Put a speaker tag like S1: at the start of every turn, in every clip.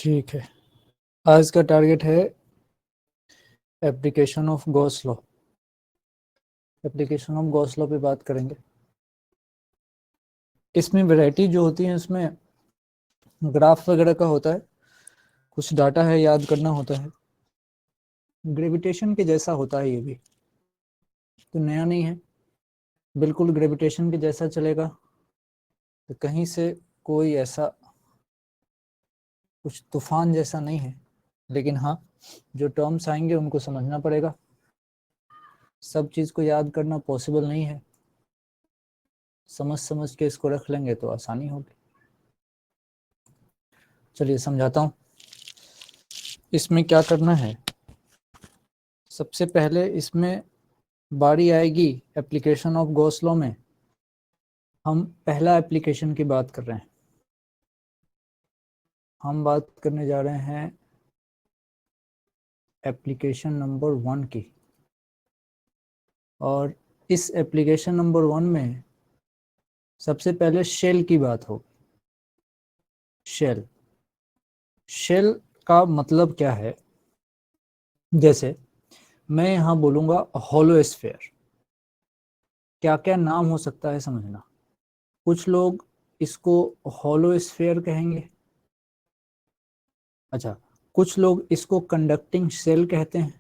S1: ठीक है, आज का टारगेट है application of Gauss law. Application of Gauss law पे बात करेंगे। इसमें वैरायटी जो होती है उसमें ग्राफ वगैरह का होता है, कुछ डाटा है याद करना होता है। ग्रेविटेशन के जैसा होता है, ये भी तो नया नहीं है, बिल्कुल ग्रेविटेशन के जैसा चलेगा। तो कहीं से कोई ऐसा कुछ तूफान जैसा नहीं है, लेकिन हाँ जो टर्म्स आएंगे उनको समझना पड़ेगा। सब चीज़ को याद करना पॉसिबल नहीं है, समझ समझ के इसको रख लेंगे तो आसानी होगी। चलिए समझाता हूँ इसमें क्या करना है। सबसे पहले इसमें बारी आएगी एप्लीकेशन ऑफ गॉस लॉ में। हम पहला एप्लीकेशन की बात कर रहे हैं, हम बात करने जा रहे हैं एप्लीकेशन नंबर 1 की। और इस एप्लीकेशन नंबर 1 में सबसे पहले शेल की बात होगी। शेल, शेल का मतलब क्या है? जैसे मैं यहाँ बोलूँगा हॉलो स्फीयर, क्या क्या नाम हो सकता है समझना। कुछ लोग इसको हॉलो स्फीयर कहेंगे। अच्छा, कुछ लोग इसको कंडक्टिंग शेल कहते हैं,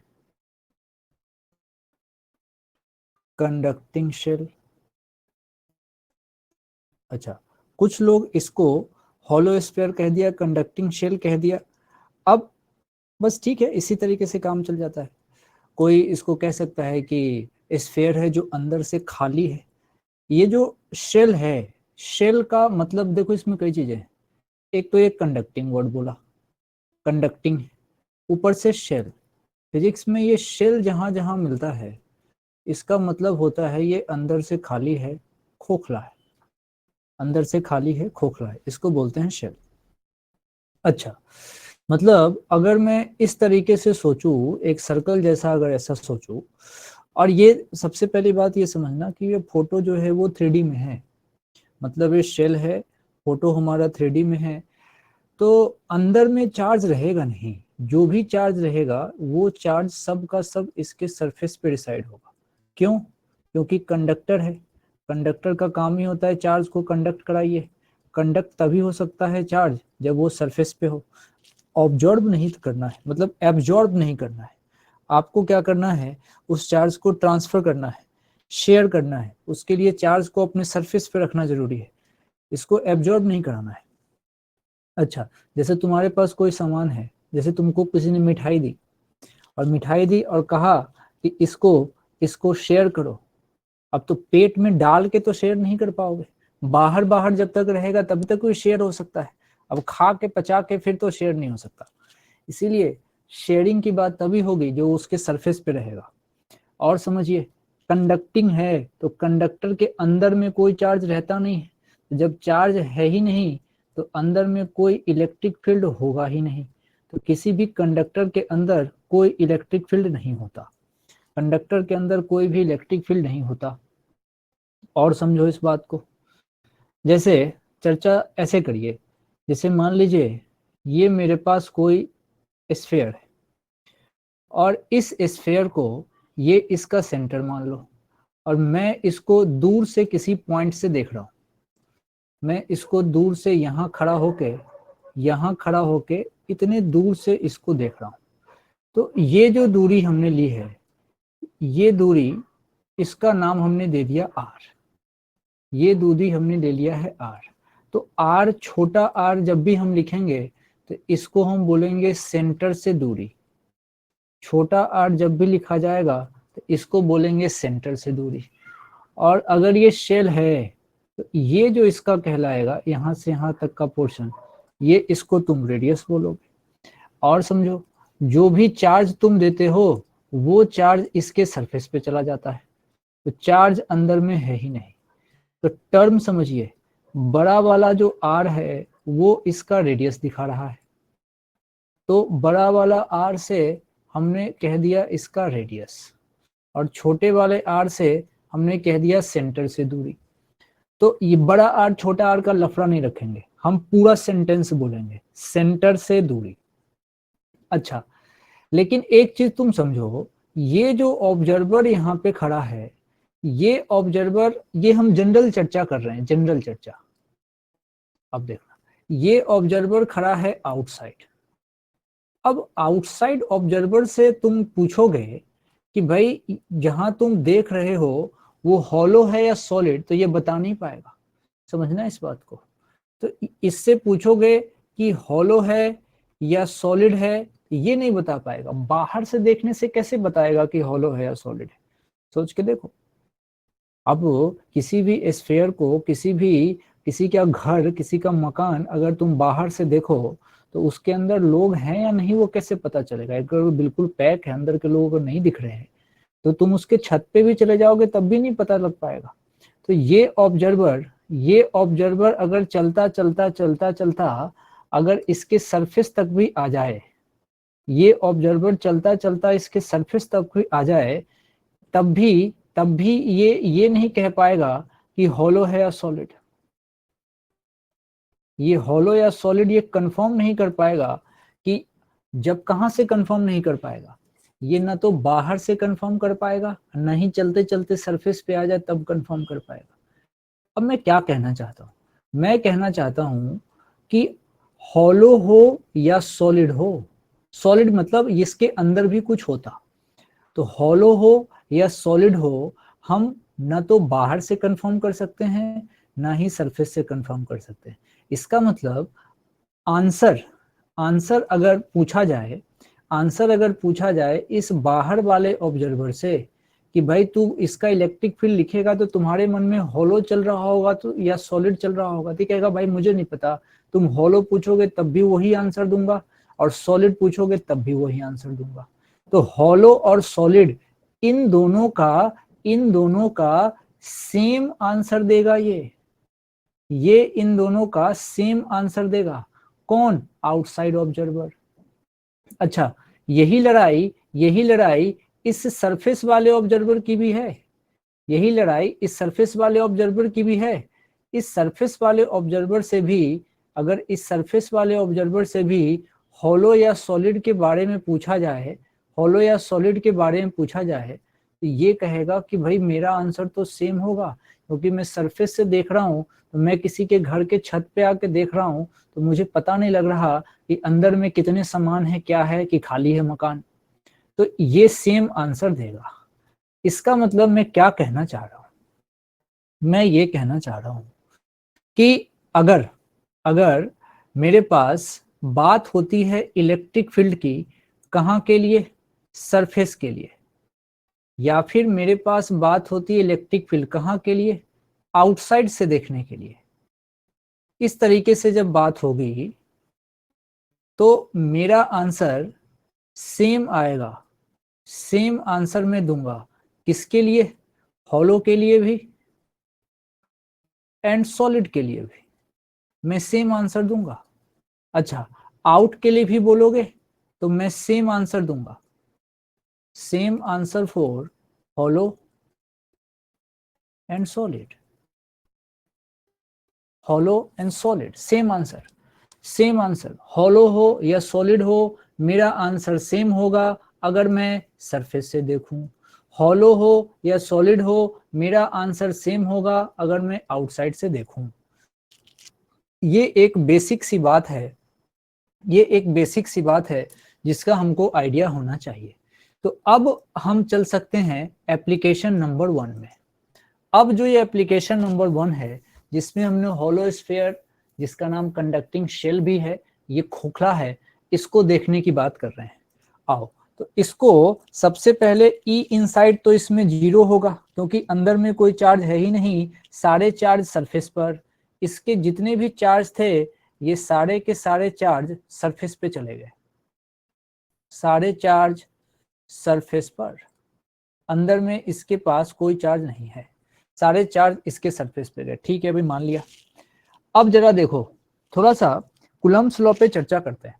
S1: कंडक्टिंग शेल। अच्छा, कुछ लोग इसको हॉलो स्फीयर कह दिया, कंडक्टिंग शेल कह दिया। अब बस ठीक है, इसी तरीके से काम चल जाता है। कोई इसको कह सकता है कि स्फीयर है जो अंदर से खाली है। ये जो शेल है, शेल का मतलब देखो इसमें कई चीजें हैं। एक तो ये कंडक्टिंग वर्ड बोला, कंडक्टिंग, ऊपर से शेल। फिजिक्स में ये शेल जहां जहां मिलता है इसका मतलब होता है ये अंदर से खाली है, खोखला है। अंदर से खाली है, खोखला है, इसको बोलते हैं शेल। अच्छा, मतलब अगर मैं इस तरीके से सोचूं, एक सर्कल जैसा अगर ऐसा सोचूं, और ये सबसे पहली बात ये समझना कि ये फोटो जो है वो 3D में है, मतलब ये शेल है, फोटो हमारा 3D में है, तो अंदर में चार्ज रहेगा नहीं। जो भी चार्ज रहेगा वो चार्ज सब का सब इसके सरफेस पे रिसाइड होगा। क्यों? क्योंकि कंडक्टर है, कंडक्टर का काम ही होता है चार्ज को कंडक्ट कराइए। कंडक्ट तभी हो सकता है चार्ज जब वो सरफेस पे हो। ऑब्जॉर्ब नहीं करना है, मतलब एब्जॉर्ब नहीं करना है। आपको क्या करना है, उस चार्ज को ट्रांसफर करना है, शेयर करना है। उसके लिए चार्ज को अपने सरफेस पे रखना जरूरी है, इसको एब्जॉर्ब नहीं कराना है। अच्छा, जैसे तुम्हारे पास कोई सामान है, जैसे तुमको किसी ने मिठाई दी, और मिठाई दी और कहा कि इसको इसको शेयर करो। अब तो पेट में डाल के तो शेयर नहीं कर पाओगे, बाहर बाहर जब तक रहेगा तब तक कोई शेयर हो सकता है। अब खा के पचा के फिर तो शेयर नहीं हो सकता। इसीलिए शेयरिंग की बात तभी होगी जो उसके सरफेस पे रहेगा। और समझिए, कंडक्टिंग है तो कंडक्टर के अंदर में कोई चार्ज रहता नहीं है। जब चार्ज है ही नहीं तो अंदर में कोई इलेक्ट्रिक फील्ड होगा ही नहीं। तो किसी भी कंडक्टर के अंदर कोई इलेक्ट्रिक फील्ड नहीं होता, कंडक्टर के अंदर कोई भी इलेक्ट्रिक फील्ड नहीं होता। और समझो इस बात को, जैसे चर्चा ऐसे करिए, जैसे मान लीजिए ये मेरे पास कोई स्फीयर है, और इस स्फीयर को ये इसका सेंटर मान लो, और मैं इसको दूर से किसी पॉइंट से देख रहा हूं। मैं इसको दूर से यहाँ खड़ा होके इतने दूर से इसको देख रहा हूं। तो ये जो दूरी हमने ली है, ये दूरी, इसका नाम हमने दे दिया आर। ये दूरी हमने ले लिया है आर। तो आर, छोटा आर जब भी हम लिखेंगे तो इसको हम बोलेंगे सेंटर से दूरी। छोटा आर जब भी लिखा जाएगा तो इसको बोलेंगे सेंटर से दूरी। और अगर ये शेल है तो ये जो इसका कहलाएगा यहाँ से यहाँ तक का पोर्शन, ये इसको तुम रेडियस बोलोगे। और समझो, जो भी चार्ज तुम देते हो वो चार्ज इसके सरफेस पे चला जाता है, तो चार्ज अंदर में है ही नहीं। तो टर्म समझिए, बड़ा वाला जो आर है वो इसका रेडियस दिखा रहा है, तो बड़ा वाला आर से हमने कह दिया इसका रेडियस, और छोटे वाले आर से हमने कह दिया सेंटर से दूरी। तो ये बड़ा आर छोटा आर का लफड़ा नहीं रखेंगे, हम पूरा सेंटेंस बोलेंगे, सेंटर से दूरी। अच्छा, लेकिन एक चीज तुम समझो, ये जो ऑब्जर्वर यहाँ पे खड़ा है, ये ऑब्जर्वर, ये हम जनरल चर्चा कर रहे हैं, जनरल चर्चा। अब देखना, ये ऑब्जर्वर खड़ा है आउटसाइड। अब आउटसाइड ऑब्जर्वर से तुम पूछोगे कि भाई जहां तुम देख रहे हो वो हॉलो है या सॉलिड, तो ये बता नहीं पाएगा। समझना इस बात को। तो इससे पूछोगे कि हॉलो है या सॉलिड है, ये नहीं बता पाएगा। बाहर से देखने से कैसे बताएगा कि हॉलो है या सॉलिड है? सोच के देखो। अब किसी भी स्फीयर को, किसी का घर, किसी का मकान अगर तुम बाहर से देखो तो उसके अंदर लोग हैं या नहीं वो कैसे पता चलेगा? अगर वो बिल्कुल पैक है, अंदर के लोगों को नहीं दिख रहे हैं, तो तुम उसके छत पे भी चले जाओगे तब भी नहीं पता लग पाएगा। तो ये ऑब्जर्वर अगर चलता चलता चलता चलता अगर इसके सरफेस तक भी आ जाए, ये ऑब्जर्वर चलता चलता इसके सरफेस तक भी आ जाए, तब भी ये नहीं कह पाएगा कि हॉलो है या सॉलिड। ये हॉलो या सॉलिड ये कंफर्म नहीं कर पाएगा। कि जब कहां से कंफर्म नहीं कर पाएगा? ये ना तो बाहर से कंफर्म कर पाएगा, ना ही चलते चलते सरफेस पे आ जाए तब कंफर्म कर पाएगा। अब मैं क्या कहना चाहता हूं? मैं कहना चाहता हूं कि हॉलो हो या सॉलिड हो, सॉलिड मतलब इसके अंदर भी कुछ होता, तो हॉलो हो या सॉलिड हो, हम ना तो बाहर से कंफर्म कर सकते हैं, ना ही सरफेस से कंफर्म कर सकते हैं। इसका मतलब आंसर आंसर अगर पूछा जाए इस बाहर वाले ऑब्जर्वर से कि भाई तू इसका इलेक्ट्रिक फील्ड लिखेगा तो तुम्हारे मन में हॉलो चल रहा होगा तो या सॉलिड चल रहा होगा, तो कहेगा भाई मुझे नहीं पता। तुम हॉलो पूछोगे तब भी वही आंसर दूंगा, और सॉलिड पूछोगे तब भी वही आंसर दूंगा। तो हॉलो और सॉलिड, इन दोनों का सेम आंसर देगा। ये इन दोनों का सेम आंसर देगा। कौन? Outside observer. अच्छा, यही लड़ाई इस सरफेस वाले ऑब्जर्वर की भी है। यही लड़ाई इस सरफेस वाले ऑब्जर्वर की भी है। इस सरफेस वाले ऑब्जर्वर से भी, अगर इस सरफेस वाले ऑब्जर्वर से भी हॉलो या सॉलिड के बारे में पूछा जाए, तो ये कहेगा कि भाई मेरा आंसर तो सेम होगा, क्योंकि मैं सरफेस से देख रहा हूँ, तो मैं किसी के घर के छत पे आके देख रहा हूँ, तो मुझे पता नहीं लग रहा कि अंदर में कितने सामान है, क्या है, कि खाली है मकान। तो ये सेम आंसर देगा। इसका मतलब मैं क्या कहना चाह रहा हूं? मैं ये कहना चाह रहा हूं कि अगर अगर मेरे पास बात होती है इलेक्ट्रिक फील्ड की, कहां के लिए? सरफेस के लिए। या फिर मेरे पास बात होती है इलेक्ट्रिक फील्ड कहां के लिए? आउटसाइड से देखने के लिए। इस तरीके से जब बात होगी तो मेरा आंसर सेम आएगा। सेम आंसर मैं दूंगा। किसके लिए? हॉलो के लिए भी एंड सॉलिड के लिए भी मैं सेम आंसर दूंगा। अच्छा, आउट के लिए भी बोलोगे तो मैं सेम आंसर दूंगा। Same answer for hollow and solid. Hollow and solid same answer. Hollow हो या सॉलिड हो, मेरा आंसर सेम होगा अगर मैं सरफेस से देखूं। हॉलो हो या सॉलिड हो, मेरा आंसर सेम होगा अगर मैं आउटसाइड से देखूं। ये एक बेसिक सी बात है जिसका हमको आइडिया होना चाहिए। तो अब हम चल सकते हैं एप्लीकेशन नंबर 1 में। अब जो ये एप्लीकेशन नंबर 1 है, जिसमें हमने हॉलो स्फीयर, जिसका नाम कंडक्टिंग शेल भी है, ये खोखला है, इसको देखने की बात कर रहे हैं। आओ, तो इसको सबसे पहले ई इनसाइड तो इसमें 0 होगा, क्योंकि अंदर में कोई चार्ज है ही नहीं। सारे चार्ज सरफेस पर, इसके जितने भी चार्ज थे ये सारे के सारे चार्ज सरफेस पे चले गए। सारे चार्ज सरफेस पर, अंदर में इसके पास कोई चार्ज नहीं है, सारे चार्ज इसके सरफेस पे गए। ठीक है भाई, मान लिया। अब जरा देखो, थोड़ा सा कूलम्ब्स लॉ पे चर्चा करते हैं।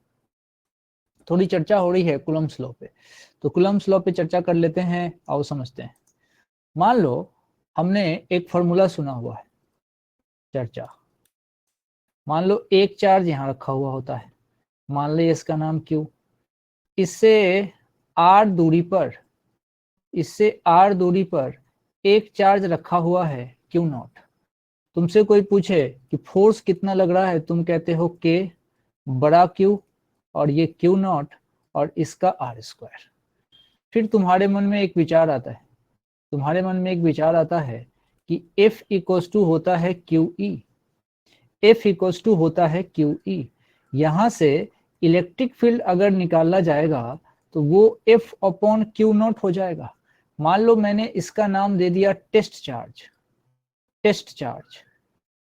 S1: थोड़ी चर्चा हो रही है कूलम्ब्स लॉ पे, तो कूलम्ब्स लॉ पे चर्चा कर लेते हैं। आओ समझते हैं। मान लो हमने एक फॉर्मूला सुना हुआ है, चर्चा मान लो एक चार्ज यहाँ रखा हुआ होता है, मान लो इसका नाम क्यू, इससे r दूरी पर, इससे r दूरी पर एक चार्ज रखा हुआ है क्यू नॉट। तुमसे कोई पूछे कि फोर्स कितना लग रहा है, तुम कहते हो k बड़ा Q और ये क्यू नॉट और इसका आर स्क्वायर। फिर तुम्हारे मन में एक विचार आता है, तुम्हारे मन में एक विचार आता है कि F इक्वल्स टू होता है q E, F equals to होता है क्यू ई। यहाँ से इलेक्ट्रिक फील्ड अगर निकाला जाएगा तो वो F अपॉन क्यू नॉट हो जाएगा। मान लो मैंने इसका नाम दे दिया टेस्ट चार्ज, टेस्ट चार्ज।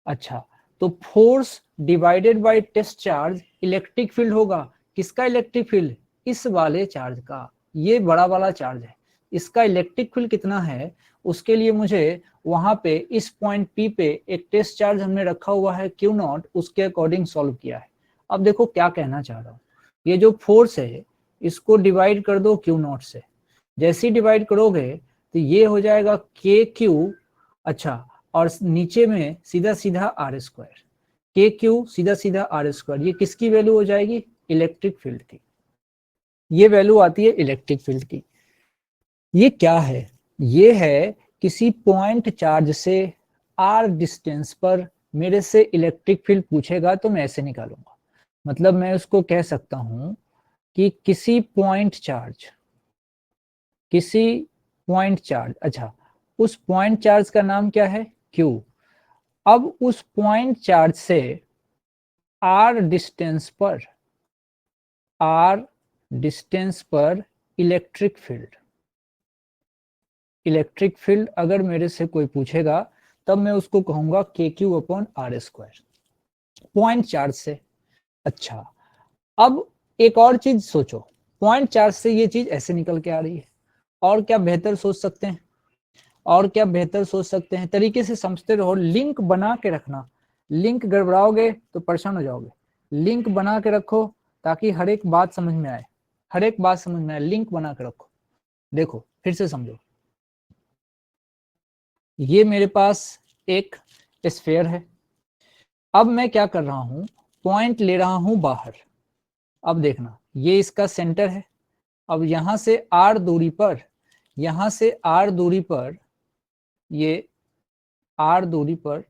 S1: अच्छा, तो force divided by test charge electric field होगा। किसका इलेक्ट्रिक फील्ड? इस वाले चार्ज का, ये बड़ा वाला चार्ज है, इसका इलेक्ट्रिक फील्ड कितना है उसके लिए मुझे वहां पे इस पॉइंट P पे एक टेस्ट चार्ज हमने रखा हुआ है Q नॉट, उसके अकॉर्डिंग सॉल्व किया है। अब देखो क्या कहना चाह रहा हूँ, ये जो फोर्स है इसको डिवाइड कर दो Q नॉट से, जैसे ही डिवाइड करोगे तो ये हो जाएगा KQ, अच्छा, और नीचे में सीधा सीधा आर स्क्वायर, के क्यू सीधा सीधा आर स्क्वायर। ये किसकी वैल्यू हो जाएगी? इलेक्ट्रिक फील्ड की, ये वैल्यू आती है इलेक्ट्रिक फील्ड की। ये क्या है? ये है किसी पॉइंट चार्ज से आर डिस्टेंस पर मेरे से इलेक्ट्रिक फील्ड पूछेगा तो मैं ऐसे निकालूंगा। मतलब मैं उसको कह सकता हूं कि किसी पॉइंट चार्ज, किसी पॉइंट चार्ज, अच्छा, उस पॉइंट चार्ज का नाम क्या है? Q। अब उस पॉइंट चार्ज से r डिस्टेंस पर, r डिस्टेंस पर इलेक्ट्रिक फील्ड, इलेक्ट्रिक फील्ड अगर मेरे से कोई पूछेगा तब मैं उसको कहूंगा KQ upon r square, point charge से। अच्छा, अब एक और चीज सोचो, पॉइंट चार्ज से ये चीज ऐसे निकल के आ रही है, और क्या बेहतर सोच सकते हैं? और क्या बेहतर सोच सकते हैं? तरीके से समझते रहो, लिंक बना के रखना, लिंक गड़बड़ाओगे तो परेशान हो जाओगे। लिंक बना के रखो ताकि हर एक बात समझ में आए, हर एक बात समझ में आए, लिंक बना के रखो। देखो फिर से समझो, ये मेरे पास एक स्फीयर है, अब मैं क्या कर रहा हूं, पॉइंट ले रहा हूं बाहर। अब देखना, ये इसका सेंटर है। अब यहां से r दूरी पर, यहां से r दूरी पर, ये r दूरी पर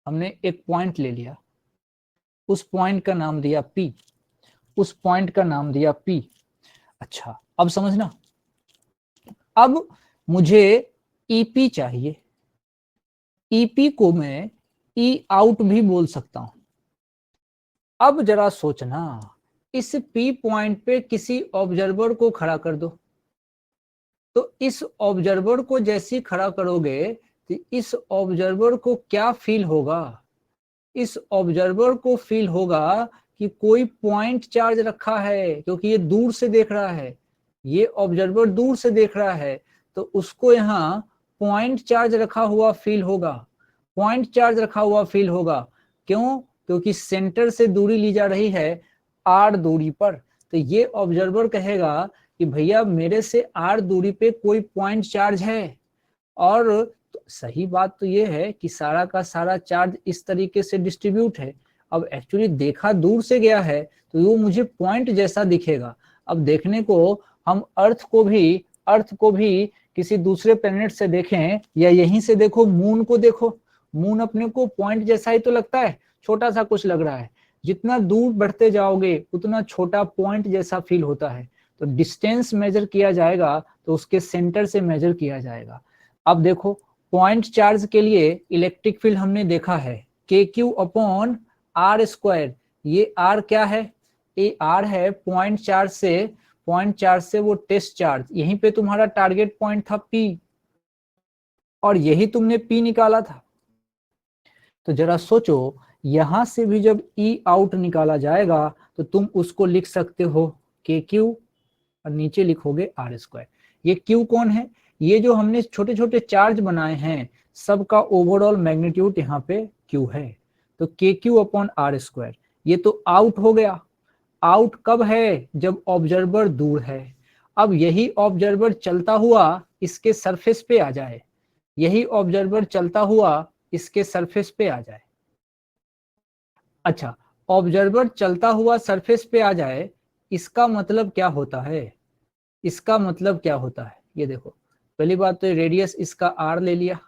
S1: हमने एक पॉइंट ले लिया, उस पॉइंट का नाम दिया P, उस पॉइंट का नाम दिया P। अच्छा, अब समझना, अब मुझे EP चाहिए, EP को मैं E आउट भी बोल सकता हूं। अब जरा सोचना, इस P पॉइंट पे किसी ऑब्जर्वर को खड़ा कर दो, तो इस ऑब्जर्वर को जैसे खड़ा करोगे तो इस ऑब्जर्वर को क्या फील होगा? इस ऑब्जर्वर को फील होगा कि कोई पॉइंट चार्ज रखा है, क्योंकि ये दूर से देख रहा है, ये ऑब्जर्वर दूर से देख रहा है, तो उसको यहाँ पॉइंट चार्ज रखा हुआ फील होगा, पॉइंट चार्ज रखा हुआ फील होगा। क्यों? क्योंकि सेंटर से दूरी ली जा रही है r दूरी पर, तो ये ऑब्जर्वर कहेगा कि भैया मेरे से r दूरी पे कोई पॉइंट चार्ज है। और तो सही बात तो ये है कि सारा का सारा चार्ज इस तरीके से डिस्ट्रीब्यूट है। अब एक्चुअली देखा दूर से गया है तो वो मुझे पॉइंट जैसा दिखेगा। अब देखने को हम अर्थ को भी किसी दूसरे प्लेनेट से देखें या यहीं से देखो, मून को देखो, मून अपने को पॉइंट जैसा ही तो लगता है, छोटा सा कुछ लग रहा है। जितना दूर बढ़ते जाओगे उतना छोटा पॉइंट जैसा फील होता है। तो डिस्टेंस मेजर किया जाएगा तो उसके सेंटर से मेजर किया जाएगा। अब देखो, पॉइंट चार्ज के लिए इलेक्ट्रिक फील्ड हमने देखा है KQ अपॉन आर स्क्वायर। ये R क्या है? ये R है पॉइंट चार्ज से, पॉइंट चार्ज से वो टेस्ट चार्ज, यहीं पे तुम्हारा टारगेट पॉइंट था P, और यही तुमने P निकाला था। तो जरा सोचो, यहां से भी जब E आउट निकाला जाएगा तो तुम उसको लिख सकते हो KQ और नीचे लिखोगे आर स्क्वायर। ये Q कौन है? ये जो हमने छोटे छोटे चार्ज बनाए हैं सबका ओवरऑल मैग्नीट्यूड यहाँ पे Q है। तो KQ अपॉन आर स्क्वायर, ये तो आउट हो गया। आउट कब है? जब ऑब्जर्वर दूर है। अब यही ऑब्जर्वर चलता हुआ इसके सरफेस पे आ जाए, यही ऑब्जर्वर चलता हुआ इसके सरफेस पे आ जाए, अच्छा, ऑब्जर्वर चलता हुआ सरफेस पे आ जाए, इसका मतलब क्या होता है? इसका मतलब क्या होता है? ये देखो, पहली बात तो रेडियस इसका आर ले लिया।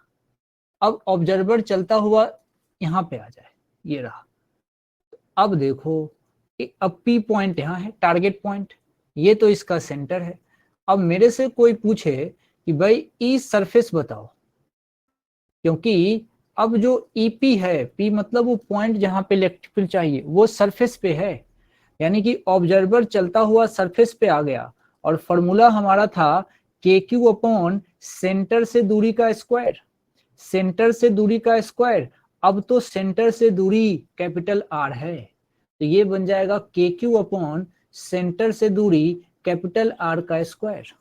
S1: अब ऑब्जर्वर चलता हुआ यहाँ पे आ जाए, ये रहा। अब देखो, अब पी पॉइंट यहाँ है, टारगेट पॉइंट, ये तो इसका सेंटर है। अब मेरे से कोई पूछे कि भाई ई सरफेस बताओ, क्योंकि अब जो ईपी है, पी मतलब वो पॉइंट जहां पे इलेक्ट्रिक फील्ड चाहिए, वो सरफेस पे है। यानी कि ऑब्जर्वर चलता हुआ सरफेस पे आ गया, और फॉर्मूला हमारा था के क्यू अपॉन सेंटर से दूरी का स्क्वायर, सेंटर से दूरी का स्क्वायर। अब तो सेंटर से दूरी कैपिटल आर है, तो ये बन जाएगा के क्यू अपॉन सेंटर से दूरी कैपिटल आर का स्क्वायर,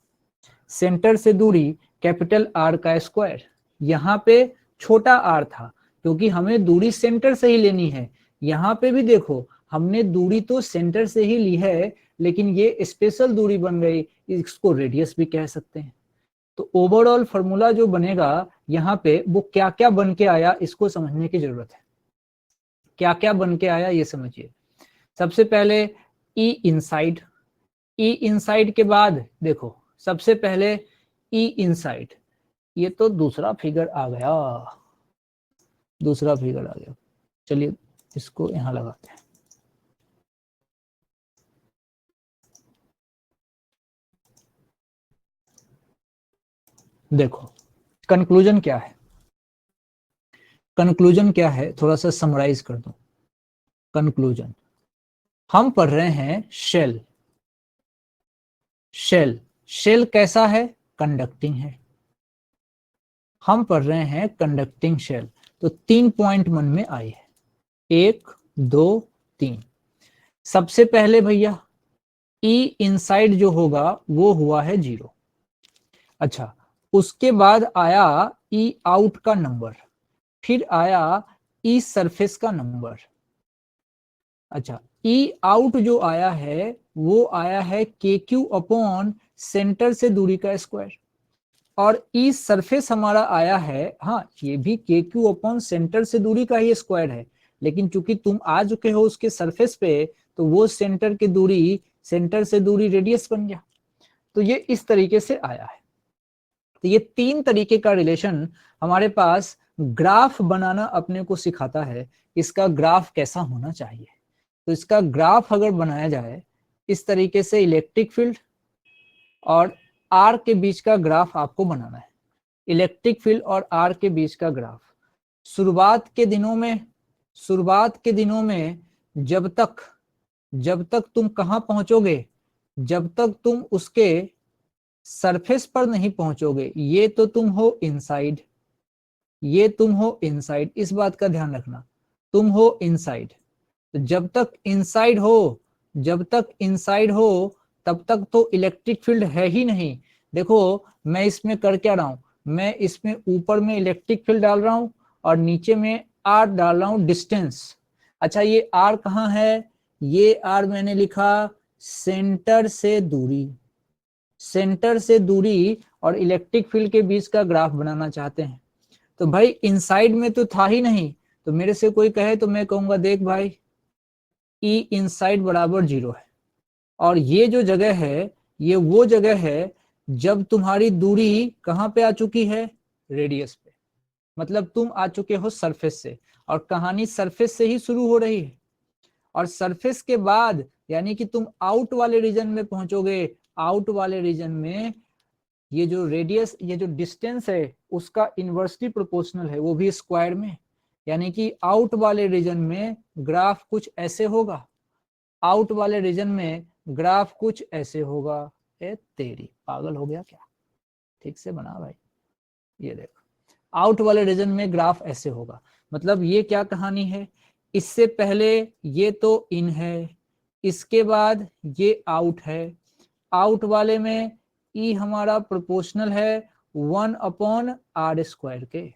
S1: सेंटर से दूरी कैपिटल आर का स्क्वायर। यहाँ पे छोटा आर था, क्योंकि हमें दूरी सेंटर से ही लेनी है। यहाँ पे भी देखो, हमने दूरी तो सेंटर से ही ली है, लेकिन ये स्पेशल दूरी बन गई, इसको रेडियस भी कह सकते हैं। तो ओवरऑल फॉर्मूला जो बनेगा यहाँ पे, वो क्या क्या बन के आया, इसको समझने की जरूरत है। क्या क्या बन के आया ये समझिए। सबसे पहले ई इनसाइड, ई इनसाइड के बाद देखो, सबसे पहले ई इनसाइड, ये तो दूसरा फिगर आ गया, दूसरा फिगर आ गया। चलिए इसको यहां लगाते हैं। देखो कंक्लूजन क्या है, कंक्लूजन क्या है, थोड़ा सा समराइज कर दूं। कंक्लूजन, हम पढ़ रहे हैं शेल, शेल, शेल कैसा है? कंडक्टिंग है। हम पढ़ रहे हैं कंडक्टिंग शेल। तो 3 पॉइंट मन में आए हैं, 1 2 3। सबसे पहले भैया ई इनसाइड जो होगा वो हुआ है 0। अच्छा, उसके बाद आया ई आउट का नंबर, फिर आया ई सरफेस का नंबर। अच्छा, ई आउट जो आया है वो आया है के क्यू अपॉन सेंटर से दूरी का स्क्वायर, और ई सरफेस हमारा आया है, हाँ ये भी के क्यू अपॉन सेंटर से दूरी का ही स्क्वायर है, लेकिन चूंकि तुम आ चुके हो उसके सरफेस पे, तो वो सेंटर की दूरी, सेंटर से दूरी रेडियस बन गया। तो ये इस तरीके से आया है। तो ये 3 तरीके का रिलेशन हमारे पास ग्राफ बनाना अपने को सिखाता है, इसका ग्राफ कैसा होना चाहिए। तो इसका ग्राफ अगर बनाया जाए इस तरीके से, इलेक्ट्रिक फील्ड और आर के बीच का ग्राफ आपको बनाना है, इलेक्ट्रिक फील्ड और आर के बीच का ग्राफ। शुरुआत के दिनों में, शुरुआत के दिनों में जब तक तुम कहां पहुंचोगे, जब तक तुम उसके सरफेस पर नहीं पहुंचोगे, ये तो तुम हो इनसाइड, ये तुम हो इनसाइड, इस बात का ध्यान रखना, तुम हो इनसाइड। तो जब तक इनसाइड हो, जब तक इनसाइड हो, तब तक तो इलेक्ट्रिक फील्ड है ही नहीं। देखो मैं इसमें कर क्या रहा हूं, मैं इसमें ऊपर में इलेक्ट्रिक फील्ड डाल रहा हूं और नीचे में आर डाल रहा हूं, डिस्टेंस। अच्छा, ये आर कहाँ है? ये आर मैंने लिखा सेंटर से दूरी, सेंटर से दूरी और इलेक्ट्रिक फील्ड के बीच का ग्राफ बनाना चाहते हैं। तो भाई इनसाइड में तो था ही नहीं, तो मेरे से कोई कहे तो मैं कहूंगा देख भाई ई इनसाइड बराबर 0 है, और ये जो जगह है ये वो जगह है जब तुम्हारी दूरी कहां पे आ चुकी है, रेडियस पे, मतलब तुम आ चुके हो सरफेस से, और कहानी सरफेस से ही शुरू हो रही है। और सरफेस के बाद यानी कि तुम आउट वाले रीजन में पहुंचोगे, आउट वाले रीजन में ये जो रेडियस, ये जो डिस्टेंस है उसका इनवर्सली प्रोपोर्शनल है, वो भी स्क्वायर में। यानी कि आउट वाले रीजन में ग्राफ कुछ ऐसे होगा, आउट वाले रीजन में ग्राफ कुछ ऐसे होगा। ए तेरी पागल हो गया क्या, ठीक से बना भाई। ये देखो, आउट वाले रीजन में ग्राफ ऐसे होगा, मतलब ये क्या कहानी है, इससे पहले ये तो इन है, इसके बाद ये आउट है, आउट वाले में ई हमारा प्रोपोर्शनल है 1/r² के।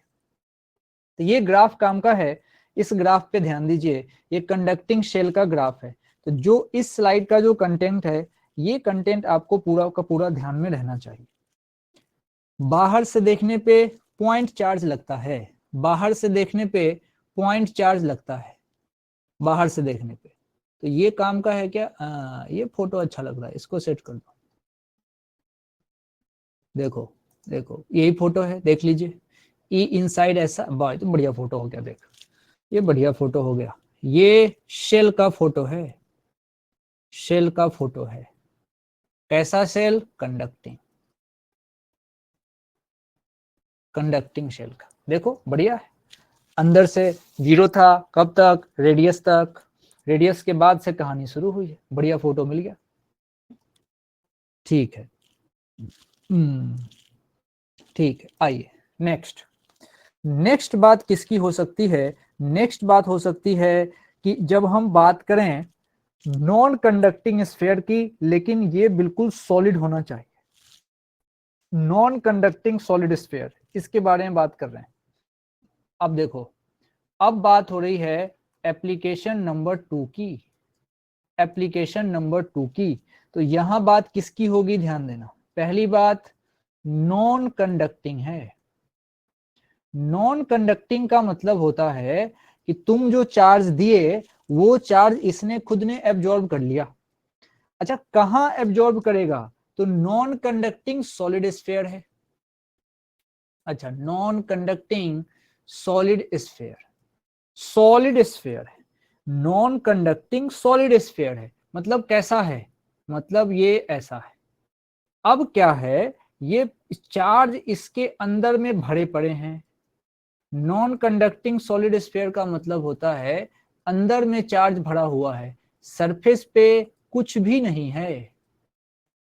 S1: तो ये ग्राफ काम का है, इस ग्राफ पे ध्यान दीजिए, ये कंडक्टिंग शेल का ग्राफ है। तो जो इस स्लाइड का जो कंटेंट है, ये कंटेंट आपको पूरा का पूरा ध्यान में रहना चाहिए। बाहर से देखने पे पॉइंट चार्ज लगता है, बाहर से देखने पे पॉइंट चार्ज लगता है, बाहर से देखने पे। तो ये काम का है क्या? ये फोटो अच्छा लग रहा है, इसको सेट कर दो। देखो देखो यही फोटो है, देख लीजिए। ई इनसाइड ऐसा, वाह तो बढ़िया फोटो हो गया। देख, ये बढ़िया फोटो हो गया। ये शेल का फोटो है, शेल का फोटो है। कैसा शेल? कंडक्टिंग, कंडक्टिंग शेल का। देखो बढ़िया है। अंदर से 0 था, कब तक? रेडियस तक। रेडियस के बाद से कहानी शुरू हुई है। बढ़िया फोटो मिल गया। ठीक है, ठीक है। आइए नेक्स्ट। नेक्स्ट बात किसकी हो सकती है? नेक्स्ट बात हो सकती है कि जब हम बात करें नॉन कंडक्टिंग स्फीयर की, लेकिन ये बिल्कुल सॉलिड होना चाहिए। नॉन कंडक्टिंग सॉलिड स्फीयर, इसके बारे में बात कर रहे हैं। अब देखो, अब बात हो रही है एप्लीकेशन नंबर 2 की। एप्लीकेशन नंबर 2 की, तो यहां बात किसकी होगी? ध्यान देना। पहली बात नॉन कंडक्टिंग है। नॉन कंडक्टिंग का मतलब होता है कि तुम जो चार्ज दिए वो चार्ज इसने खुद ने एब्जॉर्ब कर लिया। अच्छा, कहां एब्जॉर्ब करेगा? तो नॉन कंडक्टिंग सॉलिड स्फीयर है। अच्छा, non conducting solid sphere, solid sphere है। नॉन कंडक्टिंग सॉलिड स्फीयर है, मतलब कैसा है? मतलब ये ऐसा है। अब क्या है, ये चार्ज इसके अंदर में भरे पड़े हैं। नॉन कंडक्टिंग सॉलिड स्फीयर का मतलब होता है अंदर में चार्ज भरा हुआ है, सरफेस पे कुछ भी नहीं है।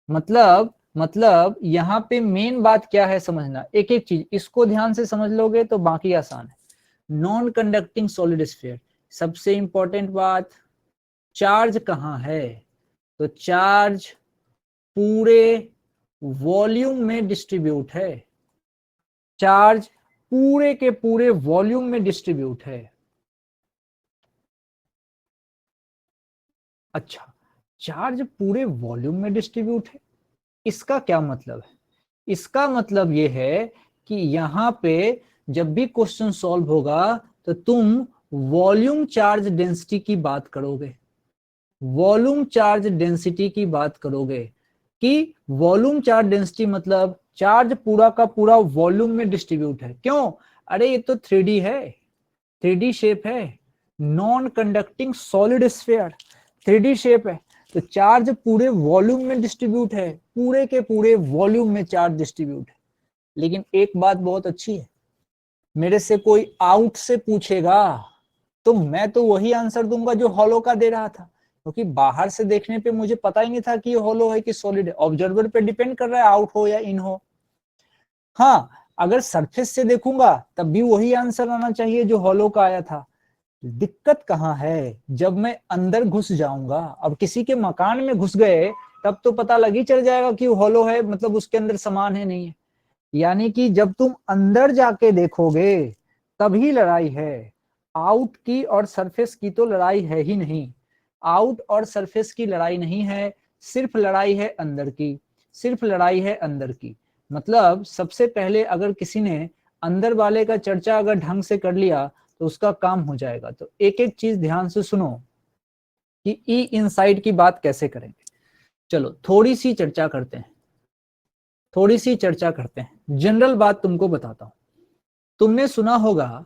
S1: मतलब यहाँ पे मेन बात क्या है समझना, एक एक चीज इसको ध्यान से समझ लोगे तो बाकी आसान है। नॉन कंडक्टिंग सॉलिड स्फीयर, सबसे इंपॉर्टेंट बात, चार्ज कहाँ है? तो चार्ज पूरे वॉल्यूम में डिस्ट्रीब्यूट है। चार्ज पूरे के पूरे वॉल्यूम में डिस्ट्रीब्यूट है। अच्छा, चार्ज पूरे वॉल्यूम में डिस्ट्रीब्यूट है, इसका क्या मतलब है? इसका मतलब यह है कि यहां पे जब भी क्वेश्चन सॉल्व होगा तो तुम वॉल्यूम चार्ज डेंसिटी की बात करोगे। वॉल्यूम चार्ज डेंसिटी की बात करोगे कि वॉल्यूम चार्ज डेंसिटी मतलब चार्ज पूरा का पूरा वॉल्यूम में डिस्ट्रीब्यूट है। क्यों? अरे ये तो 3D है, 3D शेप है। Non conducting solid sphere 3D shape है, तो चार्ज पूरे वॉल्यूम में डिस्ट्रीब्यूट है, पूरे के पूरे वॉल्यूम में चार्ज डिस्ट्रीब्यूट है। लेकिन एक बात बहुत अच्छी है, मेरे से कोई आउट से पूछेगा तो मैं तो वही आंसर दूंगा जो हॉलो का दे रहा था, क्योंकि बाहर से देखने पे मुझे पता ही नहीं था कि ये हॉलो है कि सॉलिड है। ऑब्जर्वर पे डिपेंड कर रहा है आउट हो या इन हो। हाँ, अगर सरफेस से देखूंगा तब भी वही आंसर आना चाहिए जो हॉलो का आया था। दिक्कत कहाँ है? जब मैं अंदर घुस जाऊंगा, अब किसी के मकान में घुस गए तब तो पता लग ही चल जाएगा कि हॉलो है, मतलब उसके अंदर सामान है नहीं है। यानी कि जब तुम अंदर जाके देखोगे तभी लड़ाई है। आउट की और सरफेस की तो लड़ाई है ही नहीं। आउट और सरफेस की लड़ाई नहीं है, सिर्फ लड़ाई है अंदर की, सिर्फ लड़ाई है अंदर की। मतलब सबसे पहले अगर किसी ने अंदर वाले का चर्चा अगर ढंग से कर लिया तो उसका काम हो जाएगा। तो एक एक चीज ध्यान से सुनो कि ई इनसाइड की बात कैसे करेंगे। चलो थोड़ी सी चर्चा करते हैं, थोड़ी सी चर्चा करते हैं। जनरल बात तुमको बताता हूं। तुमने सुना होगा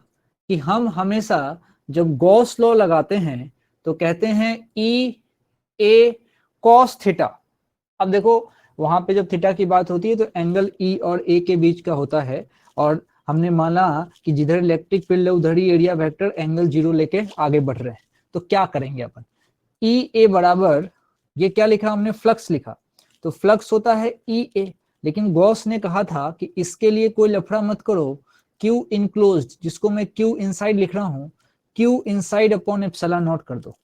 S1: कि हम हमेशा जब गॉस लॉ लगाते हैं तो कहते हैं ई ए कॉस थीटा। अब देखो, वहां पे जब थीटा की बात होती है तो एंगल ई और ए के बीच का होता है, और हमने माना कि जिधर इलेक्ट्रिक फील्ड है उधर ही एरिया वेक्टर एंगल 0 लेके आगे बढ़ रहे हैं। तो क्या करेंगे अपन, ई ए बराबर, ये क्या लिखा हमने, फ्लक्स लिखा, तो फ्लक्स होता है ई ए। लेकिन गॉस ने कहा था कि इसके लिए कोई लफड़ा मत करो, क्यू इनक्लोज्ड, जिसको मैं क्यू इनसाइड लिख रहा हूं, Q inside upon epsilon not कर दो।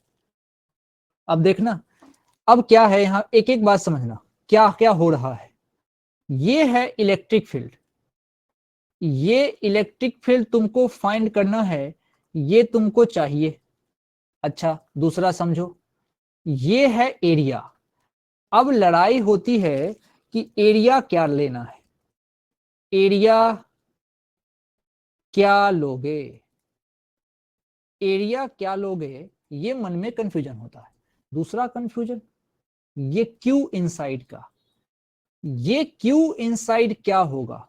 S1: अब देखना, अब क्या है यहां, एक एक बात समझना क्या क्या हो रहा है। ये है इलेक्ट्रिक फील्ड, ये इलेक्ट्रिक फील्ड तुमको फाइंड करना है, ये तुमको चाहिए। अच्छा, दूसरा समझो, ये है एरिया। अब लड़ाई होती है कि एरिया क्या लेना है। एरिया क्या लोगे? एरिया क्या लोगे? ये मन में कंफ्यूजन होता है। दूसरा कंफ्यूजन, ये क्यू इनसाइड का, ये क्यू इनसाइड क्या होगा,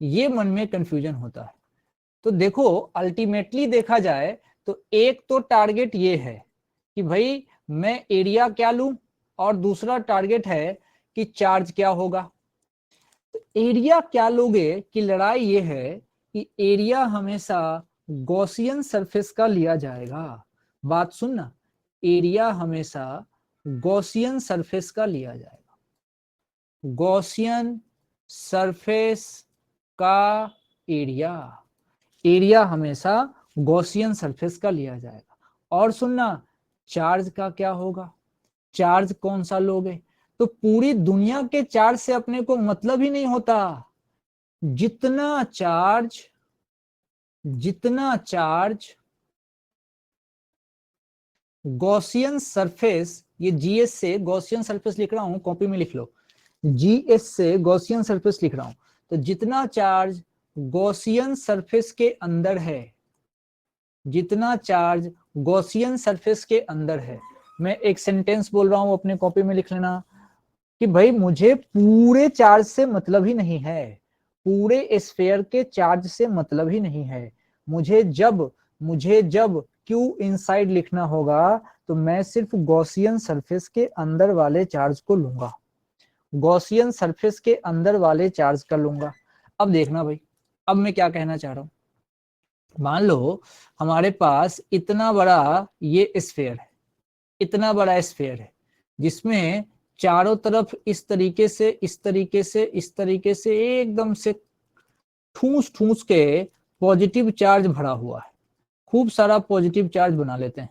S1: ये मन में कंफ्यूजन होता है। तो देखो अल्टीमेटली देखा जाए तो एक तो टारगेट ये है कि भाई मैं एरिया क्या लूं, और दूसरा टारगेट है कि चार्ज क्या होगा। तो एरिया क्या लोगे की लड़ाई ये है कि एरिया हमेशा गॉसियन सरफेस का लिया जाएगा। बात सुनना, एरिया हमेशा गॉसियन सरफेस का लिया जाएगा। गॉसियन सरफेस का एरिया, एरिया हमेशा गॉसियन सरफेस का लिया जाएगा। और सुनना, चार्ज का क्या होगा, चार्ज कौन सा लोगे, तो पूरी दुनिया के चार्ज से अपने को मतलब ही नहीं होता। जितना चार्ज गॉसियन सरफेस, ये जीएस से गॉसियन सरफेस लिख रहा हूं, कॉपी में लिख लो, जीएस से गॉसियन सरफेस लिख रहा हूं, तो जितना चार्ज गॉसियन सरफेस के अंदर है, जितना चार्ज गॉसियन सरफेस के अंदर है, मैं एक सेंटेंस बोल रहा हूं, अपने कॉपी में लिख लेना कि भाई मुझे पूरे चार्ज से मतलब ही नहीं है, पूरे स्फीयर के चार्ज से मतलब ही नहीं है। मुझे जब क्यू इनसाइड लिखना होगा तो मैं सिर्फ गॉसियन सरफेस के अंदर वाले चार्ज को लूंगा, गॉसियन सरफेस के अंदर वाले चार्ज का लूंगा। अब देखना भाई, अब मैं क्या कहना चाह रहा हूं, मान लो हमारे पास इतना बड़ा ये स्फीयर है, इतना बड़ा स्फीयर है जिसमें चारों तरफ इस तरीके से एकदम से ठूस ठूस के पॉजिटिव चार्ज भरा हुआ है। खूब सारा पॉजिटिव चार्ज बना लेते हैं,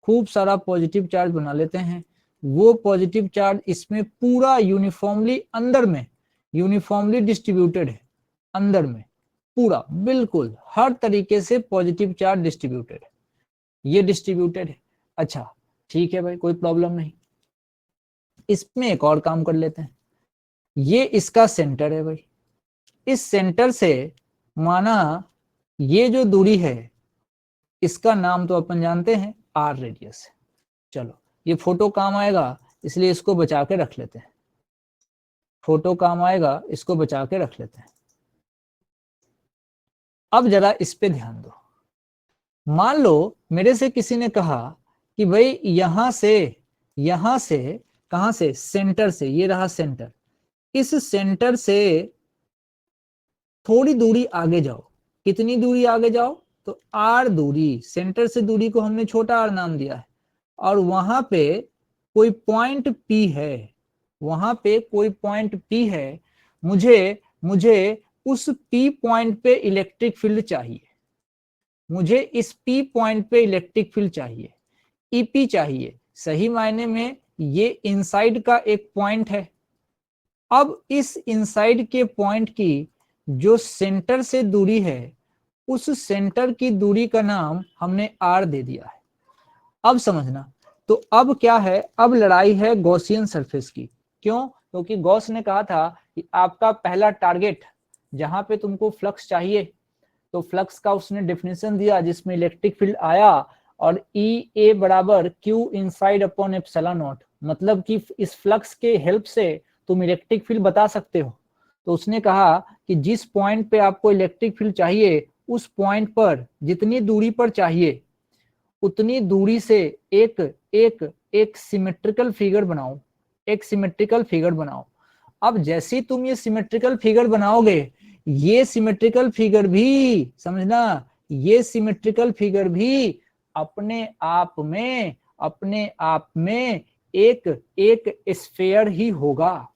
S1: खूब सारा पॉजिटिव चार्ज बना लेते हैं। वो पॉजिटिव चार्ज इसमें पूरा यूनिफॉर्मली अंदर में यूनिफॉर्मली डिस्ट्रीब्यूटेड है, अंदर में पूरा बिल्कुल हर तरीके से पॉजिटिव चार्ज डिस्ट्रीब्यूटेड है, ये डिस्ट्रीब्यूटेड है। अच्छा ठीक है भाई, कोई प्रॉब्लम नहीं। इसमें एक और काम कर लेते हैं, ये इसका सेंटर है भाई, इस सेंटर से माना ये जो दूरी है इसका नाम तो अपन जानते हैं आर रेडियस है। चलो ये फोटो काम आएगा इसलिए इसको बचा के रख लेते हैं, फोटो काम आएगा इसको बचा के रख लेते हैं। अब जरा इस पे ध्यान दो, मान लो मेरे से किसी ने कहा कि भाई यहां से कहां से, सेंटर से, ये रहा सेंटर, इस सेंटर से थोड़ी दूरी आगे जाओ। कितनी दूरी आगे जाओ, तो आर दूरी, सेंटर से दूरी को हमने छोटा आर नाम दिया है, और वहां पे कोई पॉइंट पी है, वहां पे कोई पॉइंट पी है। मुझे उस पी पॉइंट पे इलेक्ट्रिक फील्ड चाहिए, मुझे इस पी पॉइंट पे इलेक्ट्रिक फील्ड चाहिए, ईपी चाहिए। सही मायने में ये इनसाइड का एक पॉइंट है। अब इस इनसाइड के पॉइंट की जो सेंटर से दूरी है, उस सेंटर की दूरी का नाम हमने आर दे दिया है। अब समझना, तो अब क्या है, अब लड़ाई है गॉसियन सरफेस की। क्यों? क्योंकि गॉस ने कहा था कि आपका पहला टारगेट जहां पे तुमको फ्लक्स चाहिए, तो फ्लक्स का उसने डेफिनेशन दिया जिसमें इलेक्ट्रिक फील्ड आया, और ई ए बराबर Q inside upon epsilon not, मतलब कि इस फ्लक्स के हेल्प से तुम इलेक्ट्रिक फील्ड बता सकते हो। तो उसने कहा कि जिस पॉइंट पे आपको इलेक्ट्रिक फील्ड चाहिए, उस पॉइंट पर जितनी दूरी पर चाहिए उतनी दूरी से एक एक एक सिमेट्रिकल फिगर बनाओ, एक सिमेट्रिकल फिगर बनाओ। अब जैसे ही तुम ये सिमेट्रिकल फिगर बनाओगे, ये सिमेट्रिकल फिगर भी, समझना, ये सिमेट्रिकल फिगर भी अपने आप में एक एक स्फीयर ही होगा।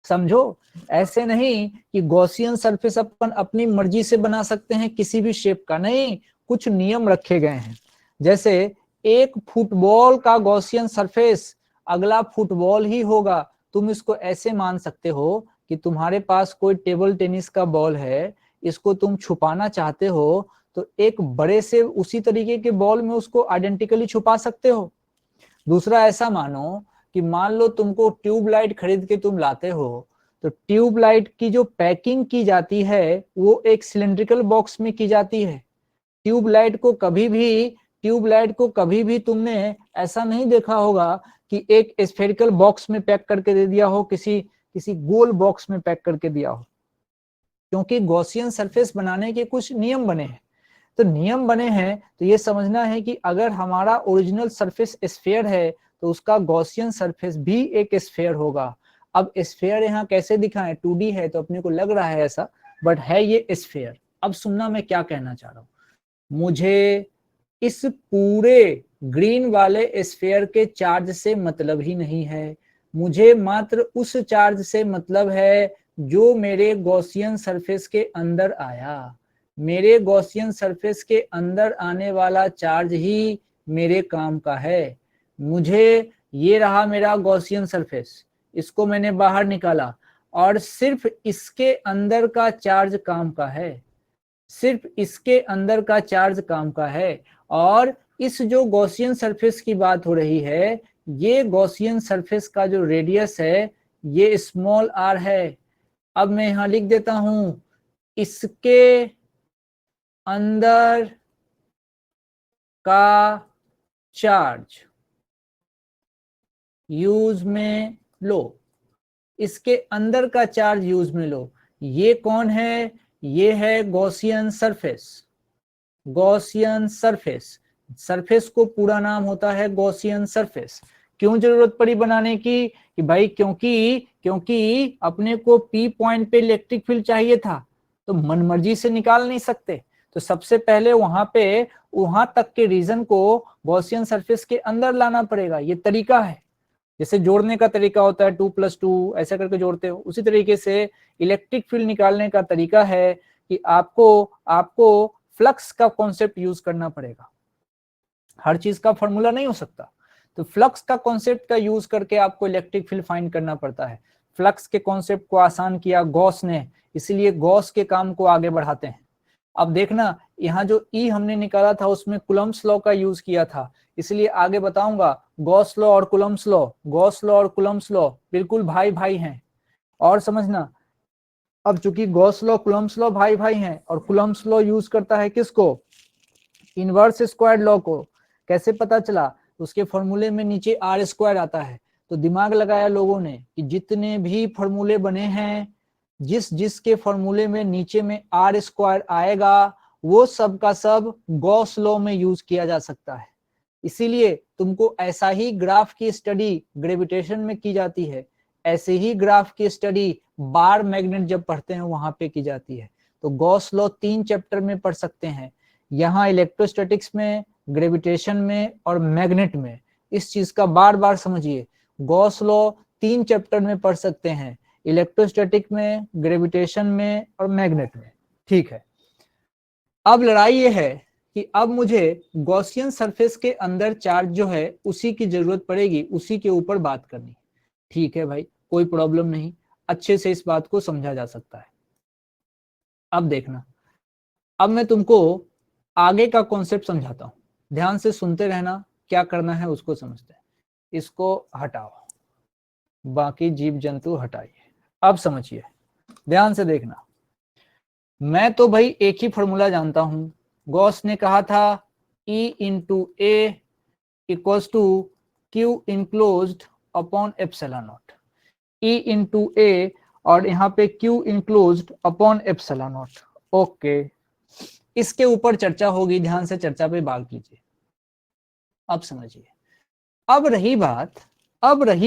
S1: समझो, ऐसे नहीं कि गॉसियन सरफेस अपन अपनी मर्जी से बना सकते हैं किसी भी शेप का, नहीं, कुछ नियम रखे गए हैं। जैसे एक फुटबॉल का गॉसियन सरफेस अगला फुटबॉल ही होगा। तुम इसको ऐसे मान सकते हो कि तुम्हारे पास कोई टेबल टेनिस का बॉल है, इसको तुम छुपाना चाहते हो, तो एक बड़े से उसी तरीके के बॉल में उसको आइडेंटिकली छुपा सकते हो। दूसरा ऐसा मानो कि मान लो तुमको ट्यूबलाइट खरीद के तुम लाते हो, तो ट्यूबलाइट की जो पैकिंग की जाती है वो एक सिलेंड्रिकल बॉक्स में की जाती है। ट्यूबलाइट को कभी भी ट्यूबलाइट को कभी भी तुमने ऐसा नहीं देखा होगा कि एक स्फेरिकल बॉक्स में पैक करके दे दिया हो, किसी गोल बॉक्स में पैक करके दिया हो, क्योंकि गॉसियन सरफेस बनाने के कुछ नियम बने हैं। तो नियम बने हैं तो ये समझना है कि अगर हमारा ओरिजिनल सरफेस स्फेयर है तो उसका गॉसियन सरफेस भी एक स्फेयर होगा। अब स्फेयर यहाँ कैसे दिखाएं, 2D है तो अपने को लग रहा है ऐसा, बट है ये स्फेयर। अब सुनना मैं क्या कहना चाह रहा हूं, मुझे इस पूरे ग्रीन वाले स्फेयर के चार्ज से मतलब ही नहीं है, मुझे मात्र उस चार्ज से मतलब है जो मेरे गॉसियन सरफेस के अंदर आया। मेरे गॉसियन सरफेस के अंदर आने वाला चार्ज ही मेरे काम का है। मुझे ये रहा मेरा गॉसियन सरफेस, इसको मैंने बाहर निकाला और सिर्फ इसके अंदर का चार्ज काम का है, सिर्फ इसके अंदर का चार्ज काम का है। और इस जो गॉसियन सरफेस की बात हो रही है, ये गॉसियन सरफेस का जो रेडियस है ये स्मॉल r है। अब मैं यहां लिख देता हूं, इसके अंदर का चार्ज यूज में लो, इसके अंदर का चार्ज यूज में लो। ये कौन है, ये है Gaussian surface. Gaussian surface, surface को पूरा नाम होता है गॉसियन सरफेस। क्यों जरूरत पड़ी बनाने की, कि भाई क्योंकि अपने को P पॉइंट पे इलेक्ट्रिक फील्ड चाहिए था, तो मनमर्जी से निकाल नहीं सकते, तो सबसे पहले वहां तक के रीजन को गॉसियन सरफेस के अंदर लाना पड़ेगा। ये तरीका है, जैसे जोड़ने का तरीका होता है 2+2 ऐसा करके जोड़ते हो, उसी तरीके से इलेक्ट्रिक फील्ड निकालने का तरीका है कि आपको फ्लक्स का कॉन्सेप्ट यूज करना पड़ेगा। हर चीज का फॉर्मूला नहीं हो सकता, तो फ्लक्स का कॉन्सेप्ट का यूज करके आपको इलेक्ट्रिक फील्ड फाइंड करना पड़ता है। फ्लक्स के कॉन्सेप्ट को आसान किया गॉस ने, इसलिए गॉस के काम को आगे बढ़ाते हैं। अब देखना, यहाँ जो E हमने निकाला था उसमें कूलम्ब्स लॉ का यूज किया था, इसलिए आगे बताऊंगा गॉस लॉ और कूलम्ब्स लॉ, गॉस लॉ और कूलम्ब्स लॉ बिल्कुल भाई भाई हैं। और समझना, अब चूंकि गॉस लॉ कूलम्ब्स लॉ भाई भाई हैं और कूलम्ब्स लॉ यूज करता है किसको, इनवर्स स्क्वायर्ड लॉ को। कैसे पता चला, उसके फॉर्मूले में नीचे r² आता है, तो दिमाग लगाया लोगों ने कि जितने भी फॉर्मूले बने हैं, जिसके फॉर्मूले में नीचे में r² आएगा वो सब का सब गॉस लॉ में यूज किया जा सकता है। इसीलिए तुमको ऐसा ही ग्राफ की स्टडी ग्रेविटेशन में की जाती है, ऐसे ही ग्राफ की स्टडी बार मैग्नेट जब पढ़ते हैं वहां पे की जाती है। तो गॉस लॉ 3 चैप्टर में पढ़ सकते हैं, यहाँ इलेक्ट्रोस्टैटिक्स में, ग्रेविटेशन में और मैग्नेट में। इस चीज का बार बार समझिए, गॉस लॉ 3 चैप्टर में पढ़ सकते हैं, इलेक्ट्रोस्टैटिक में, ग्रेविटेशन में और मैग्नेट में। ठीक है, अब लड़ाई ये है कि अब मुझे गॉसियन सरफेस के अंदर चार्ज जो है उसी की जरूरत पड़ेगी, उसी के ऊपर बात करनी। ठीक है भाई, कोई प्रॉब्लम नहीं, अच्छे से इस बात को समझा जा सकता है। अब देखना, अब मैं तुमको आगे का कॉन्सेप्ट समझाता हूं, ध्यान से सुनते रहना, क्या करना है उसको समझते हैं। इसको हटाओ, बाकी जीव जंतु हटाइए। अब समझिए, ध्यान से देखना। मैं तो भाई एक ही फॉर्मूला जानता हूं, गॉस ने कहा था E × A = Q enclosed upon epsilon naught। E × A और यहाँ पे Q enclosed upon epsilon naught। Okay, इसके ऊपर चर्चा होगी, ध्यान से चर्चा पे भाग लीजिए। अब समझिए, अब रही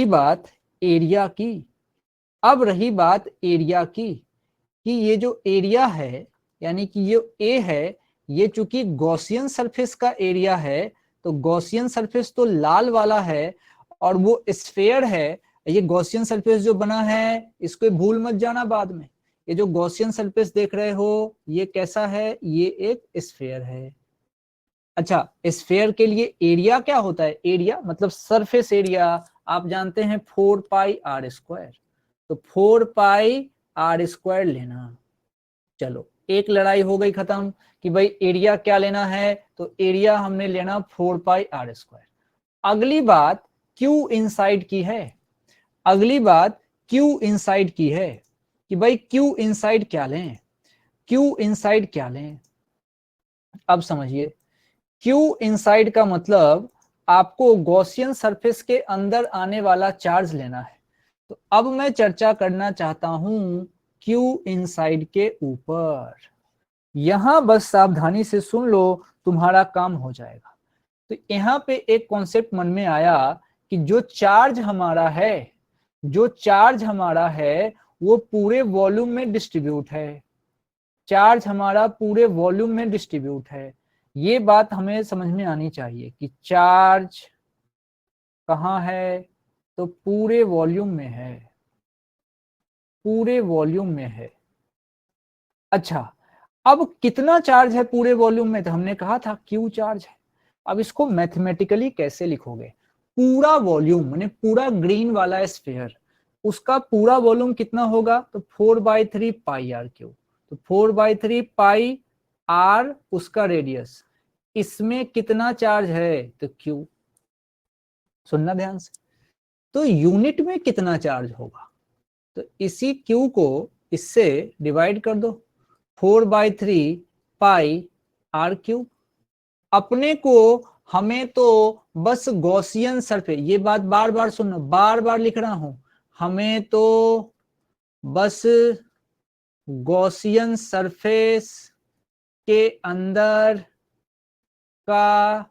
S1: बात एरिया की। अब रही बात एरिया की कि ये जो एरिया है, यानी कि ये A है, ये चूंकि गॉसियन सरफेस का एरिया है, तो गॉसियन सरफेस तो लाल वाला है और वो स्फेयर है। ये गॉसियन सरफेस जो बना है, इसको भूल मत जाना बाद में, ये जो गॉसियन सरफेस देख रहे हो ये कैसा है, ये एक स्फेयर है। अच्छा, स्फेयर के लिए एरिया क्या होता है, एरिया मतलब सरफेस एरिया आप जानते हैं 4πr², तो 4πr² लेना। चलो, एक लड़ाई हो गई खत्म कि भाई एरिया क्या लेना है, तो एरिया हमने लेना 4πr²। अगली बात क्यू इनसाइड की है, अगली बात क्यू इनसाइड की है कि भाई क्यू इनसाइड क्या लें, क्यू इनसाइड क्या लें। अब समझिए, क्यू इनसाइड का मतलब आपको गॉसियन सरफेस के अंदर आने वाला चार्ज लेना है। तो अब मैं चर्चा करना चाहता हूं क्यू इनसाइड के ऊपर। यहां बस सावधानी से सुन लो, तुम्हारा काम हो जाएगा। तो यहाँ पे एक कॉन्सेप्ट मन में आया कि जो चार्ज हमारा है, जो चार्ज हमारा है वो पूरे वॉल्यूम में डिस्ट्रीब्यूट है। चार्ज हमारा पूरे वॉल्यूम में डिस्ट्रीब्यूट है। ये बात हमें समझ में आनी चाहिए कि चार्ज कहाँ है, तो पूरे वॉल्यूम में है, पूरे वॉल्यूम में है। अच्छा, अब कितना चार्ज है पूरे वॉल्यूम में, तो हमने कहा था क्यू चार्ज है। अब इसको मैथमेटिकली कैसे लिखोगे? पूरा वॉल्यूम माने पूरा ग्रीन वाला स्फीयर, उसका पूरा वॉल्यूम कितना होगा, तो 4/3 पाई आर क्यू। तो 4/3 पाई आर उसका रेडियस, इसमें कितना चार्ज है, तो क्यू। सुनना ध्यान से, तो यूनिट में कितना चार्ज होगा, तो इसी क्यू को इससे डिवाइड कर दो, 4/3 पाई आर क्यूब। अपने को, हमें तो बस गॉसियन सरफेस, ये बात बार बार सुनना, बार बार लिख रहा हूं, हमें तो बस गॉसियन सरफेस के अंदर का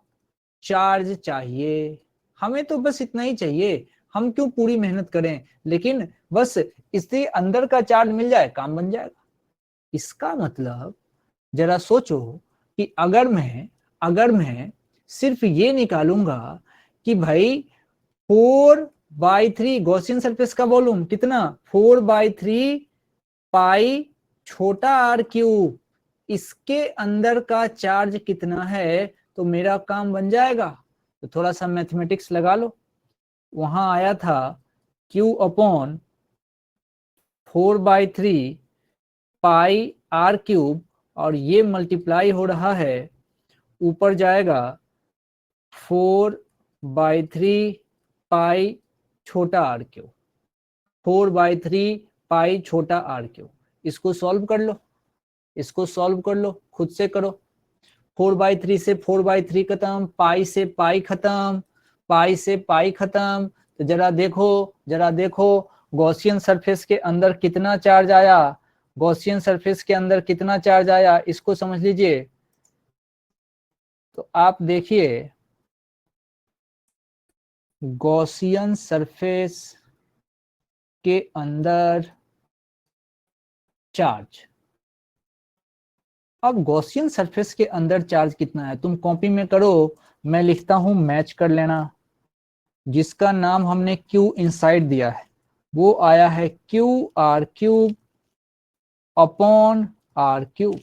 S1: चार्ज चाहिए। हमें तो बस इतना ही चाहिए, हम क्यों पूरी मेहनत करें, लेकिन बस इससे अंदर का चार्ज मिल जाए, काम बन जाएगा। इसका मतलब जरा सोचो कि अगर मैं सिर्फ ये निकालूंगा कि भाई 4/3 गॉसियन सरफेस का वॉल्यूम कितना, 4/3 पाई छोटा आर क्यूब, इसके अंदर का चार्ज कितना है, तो मेरा काम बन जाएगा। तो थोड़ा सा मैथमेटिक्स लगा लो, वहां आया था Q upon 4/3 pi r cube, और ये मल्टीप्लाई हो रहा है, ऊपर जाएगा 4/3 पाई छोटा आर क्यूब, 4/3 पाई छोटा आर क्यूब। इसको सॉल्व कर लो, इसको सॉल्व कर लो, खुद से करो। 4/3 से 4/3 खत्म, पाई से पाई खत्म, पाई से पाई खत्म। तो जरा देखो, जरा देखो गॉसियन सरफेस के अंदर कितना चार्ज आया, गॉसियन सरफेस के अंदर कितना चार्ज आया, इसको समझ लीजिए। तो आप देखिए, गॉसियन सरफेस के अंदर चार्ज, अब गॉसियन सरफेस के अंदर चार्ज कितना है तुम कॉपी में करो, मैं लिखता हूं, मैच कर लेना। जिसका नाम हमने क्यू इनसाइड दिया है वो आया है q r cube upon are cube.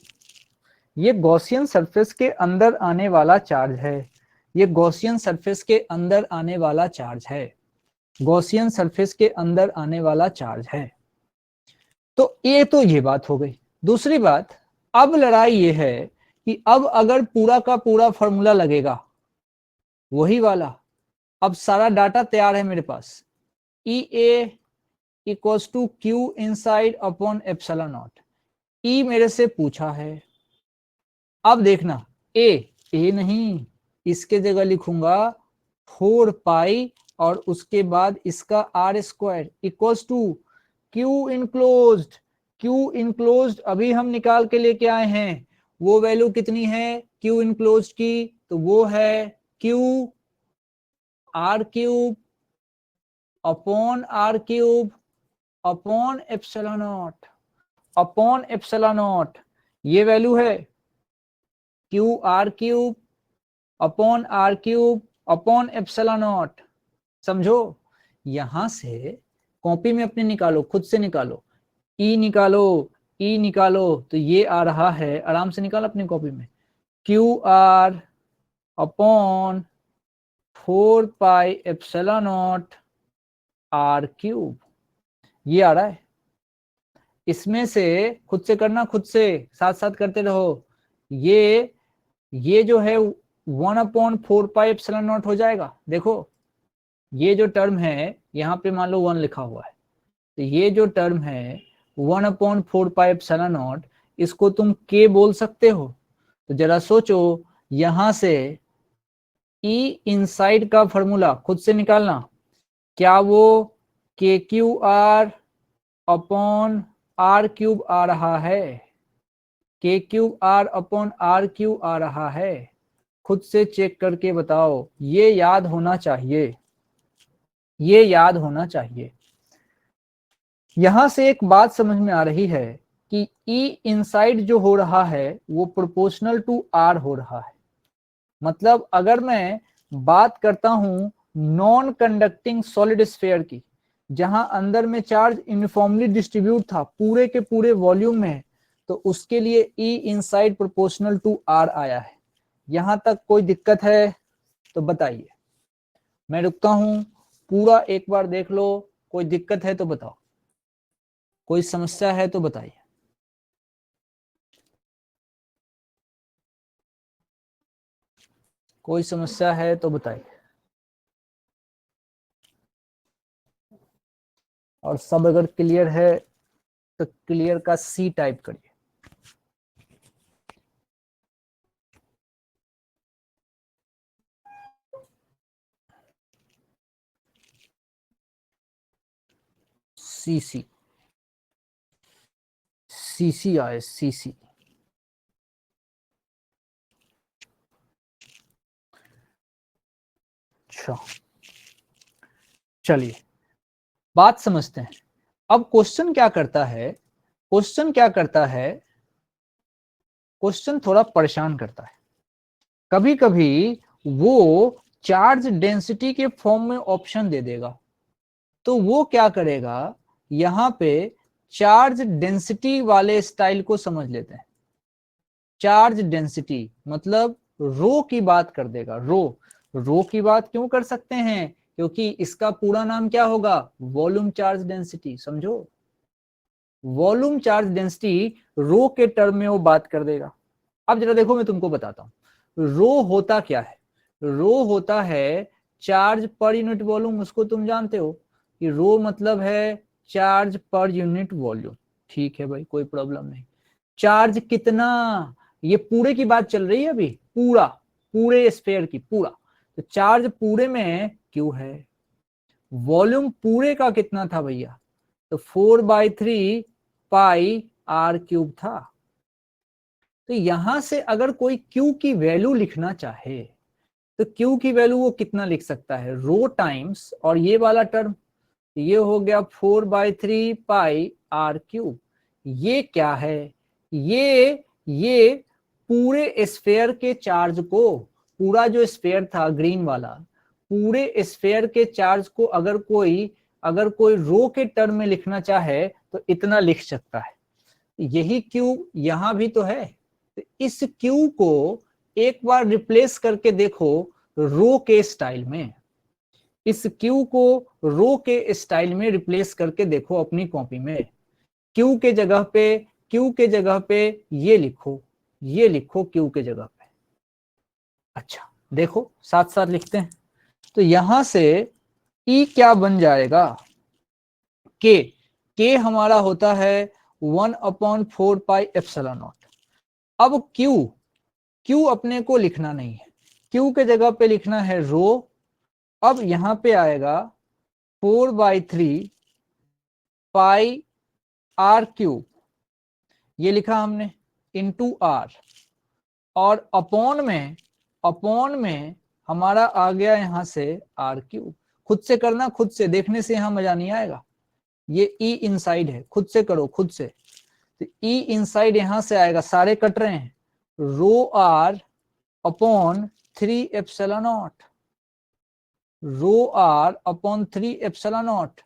S1: ये गॉसियन सरफेस के अंदर आने वाला चार्ज है, ये गॉसियन सरफेस के अंदर आने वाला चार्ज है, गॉसियन सरफेस के अंदर आने वाला चार्ज है। तो ये बात हो गई। दूसरी बात, अब लड़ाई ये है कि अब अगर पूरा का पूरा फॉर्मूला लगेगा वही वाला, अब सारा डाटा तैयार है मेरे पास, E A equals to Q inside upon epsilon naught. E मेरे से पूछा है, अब देखना, ए नहीं, इसके जगह लिखूंगा 4 पाई और उसके बाद इसका r square equals to q enclosed. Q enclosed अभी हम निकाल के लेके आए हैं, वो वैल्यू कितनी है क्यू इनक्लोज्ड की, तो वो है q r cube upon are cube upon epsilon naught, upon epsilon naught. ये वैल्यू है q r cube upon are cube upon epsilon naught. समझो, यहां से कॉपी में अपने निकालो, खुद से निकालो, ई निकालो, ई निकालो, तो ये आ रहा है, आराम से निकालो अपनी कॉपी में, q are upon 4 pi epsilon naught r cube, ये आ रहा है। इसमें से खुद से करना, खुद से साथ साथ करते रहो। ये जो है 1/4 पाई एप्सिलॉन नॉट हो जाएगा। देखो ये जो टर्म है यहाँ पे मान लो 1 लिखा हुआ है, तो ये जो टर्म है 1/4 पाई एप्सिलॉन नॉट, इसको तुम के बोल सकते हो। तो जरा सोचो यहां से ई इनसाइड का फॉर्मूला खुद से निकालना, क्या वो K Q are upon are cube आ रहा है, K cube R upon are cube आ रहा है, खुद से चेक करके बताओ। ये याद होना चाहिए, ये याद होना चाहिए। यहां से एक बात समझ में आ रही है कि ई इनसाइड जो हो रहा है वो प्रोपोर्शनल टू आर हो रहा है। मतलब अगर मैं बात करता हूं नॉन कंडक्टिंग सॉलिड स्फीयर की, जहां अंदर में चार्ज यूनिफॉर्मली डिस्ट्रीब्यूट था पूरे के पूरे वॉल्यूम में, तो उसके लिए ई इनसाइड प्रोपोर्शनल टू आर आया है। यहां तक कोई दिक्कत है तो बताइए। मैं रुकता हूं, पूरा एक बार देख लो, कोई दिक्कत है तो बताओ, कोई समस्या है तो बताइए। कोई समस्या है तो बताइए, और सब अगर क्लियर है तो क्लियर का सी टाइप करिए। सी सी सी सी आए सी सी। अच्छा चलिए बात समझते हैं। अब क्वेश्चन क्या करता है, क्वेश्चन क्या करता है, क्वेश्चन थोड़ा परेशान करता है। कभी कभी वो चार्ज डेंसिटी के फॉर्म में ऑप्शन दे देगा, तो वो क्या करेगा, यहां पे चार्ज डेंसिटी वाले स्टाइल को समझ लेते हैं। चार्ज डेंसिटी मतलब रो की बात कर देगा। रो, रो की बात क्यों कर सकते हैं, क्योंकि इसका पूरा नाम क्या होगा, वॉल्यूम चार्ज डेंसिटी। समझो, वॉल्यूम चार्ज डेंसिटी रो के टर्म में वो बात कर देगा। अब जरा देखो, मैं तुमको बताता हूं रो होता क्या है। रो होता है चार्ज पर यूनिट वॉल्यूम। उसको तुम जानते हो कि रो मतलब है चार्ज पर यूनिट वॉल्यूम। ठीक है भाई, कोई प्रॉब्लम नहीं। चार्ज कितना, ये पूरे की बात चल रही है अभी, पूरा, पूरे स्फीयर की पूरा। तो चार्ज पूरे में क्यू है। वॉल्यूम पूरे का कितना था भैया, तो 4/3 पाई आर क्यूब था। तो यहां से अगर कोई Q की वैल्यू लिखना चाहे तो Q की वैल्यू वो कितना लिख सकता है, रो टाइम्स और ये वाला टर्म, ये हो गया 4/3 पाई आर क्यूब। ये क्या है, ये पूरे स्फीयर के चार्ज को, पूरा जो स्फीयर था ग्रीन वाला, पूरे स्फीयर के चार्ज को अगर कोई रो के टर्म में लिखना चाहे तो इतना लिख सकता है। यही क्यू यहां भी तो है। तो इस क्यू को एक बार रिप्लेस करके देखो रो के स्टाइल में। इस क्यू को रो के स्टाइल में रिप्लेस करके देखो अपनी कॉपी में। क्यू के जगह पे, क्यू के जगह पे ये लिखो, ये लिखो क्यू के जगह पे। अच्छा देखो, साथ साथ लिखते हैं। तो यहां से ई क्या बन जाएगा, के, के हमारा होता है 1/4 पाई एप्सिलॉन नॉट। अब क्यू, क्यू अपने को लिखना नहीं है, क्यू के जगह पे लिखना है रो। अब यहां पे आएगा 4/3 पाई आर क्यूब, ये लिखा हमने, इंटू आर, और अपॉन में हमारा आ गया यहां से आर क्यूब। खुद से करना, खुद से देखने से यहां मजा नहीं आएगा। ये ई इनसाइड है, खुद से करो खुद से। तो ई इनसाइड यहां से आएगा, सारे कट रहे हैं, rho R upon 3 epsilon naught, rho R upon 3 epsilon naught.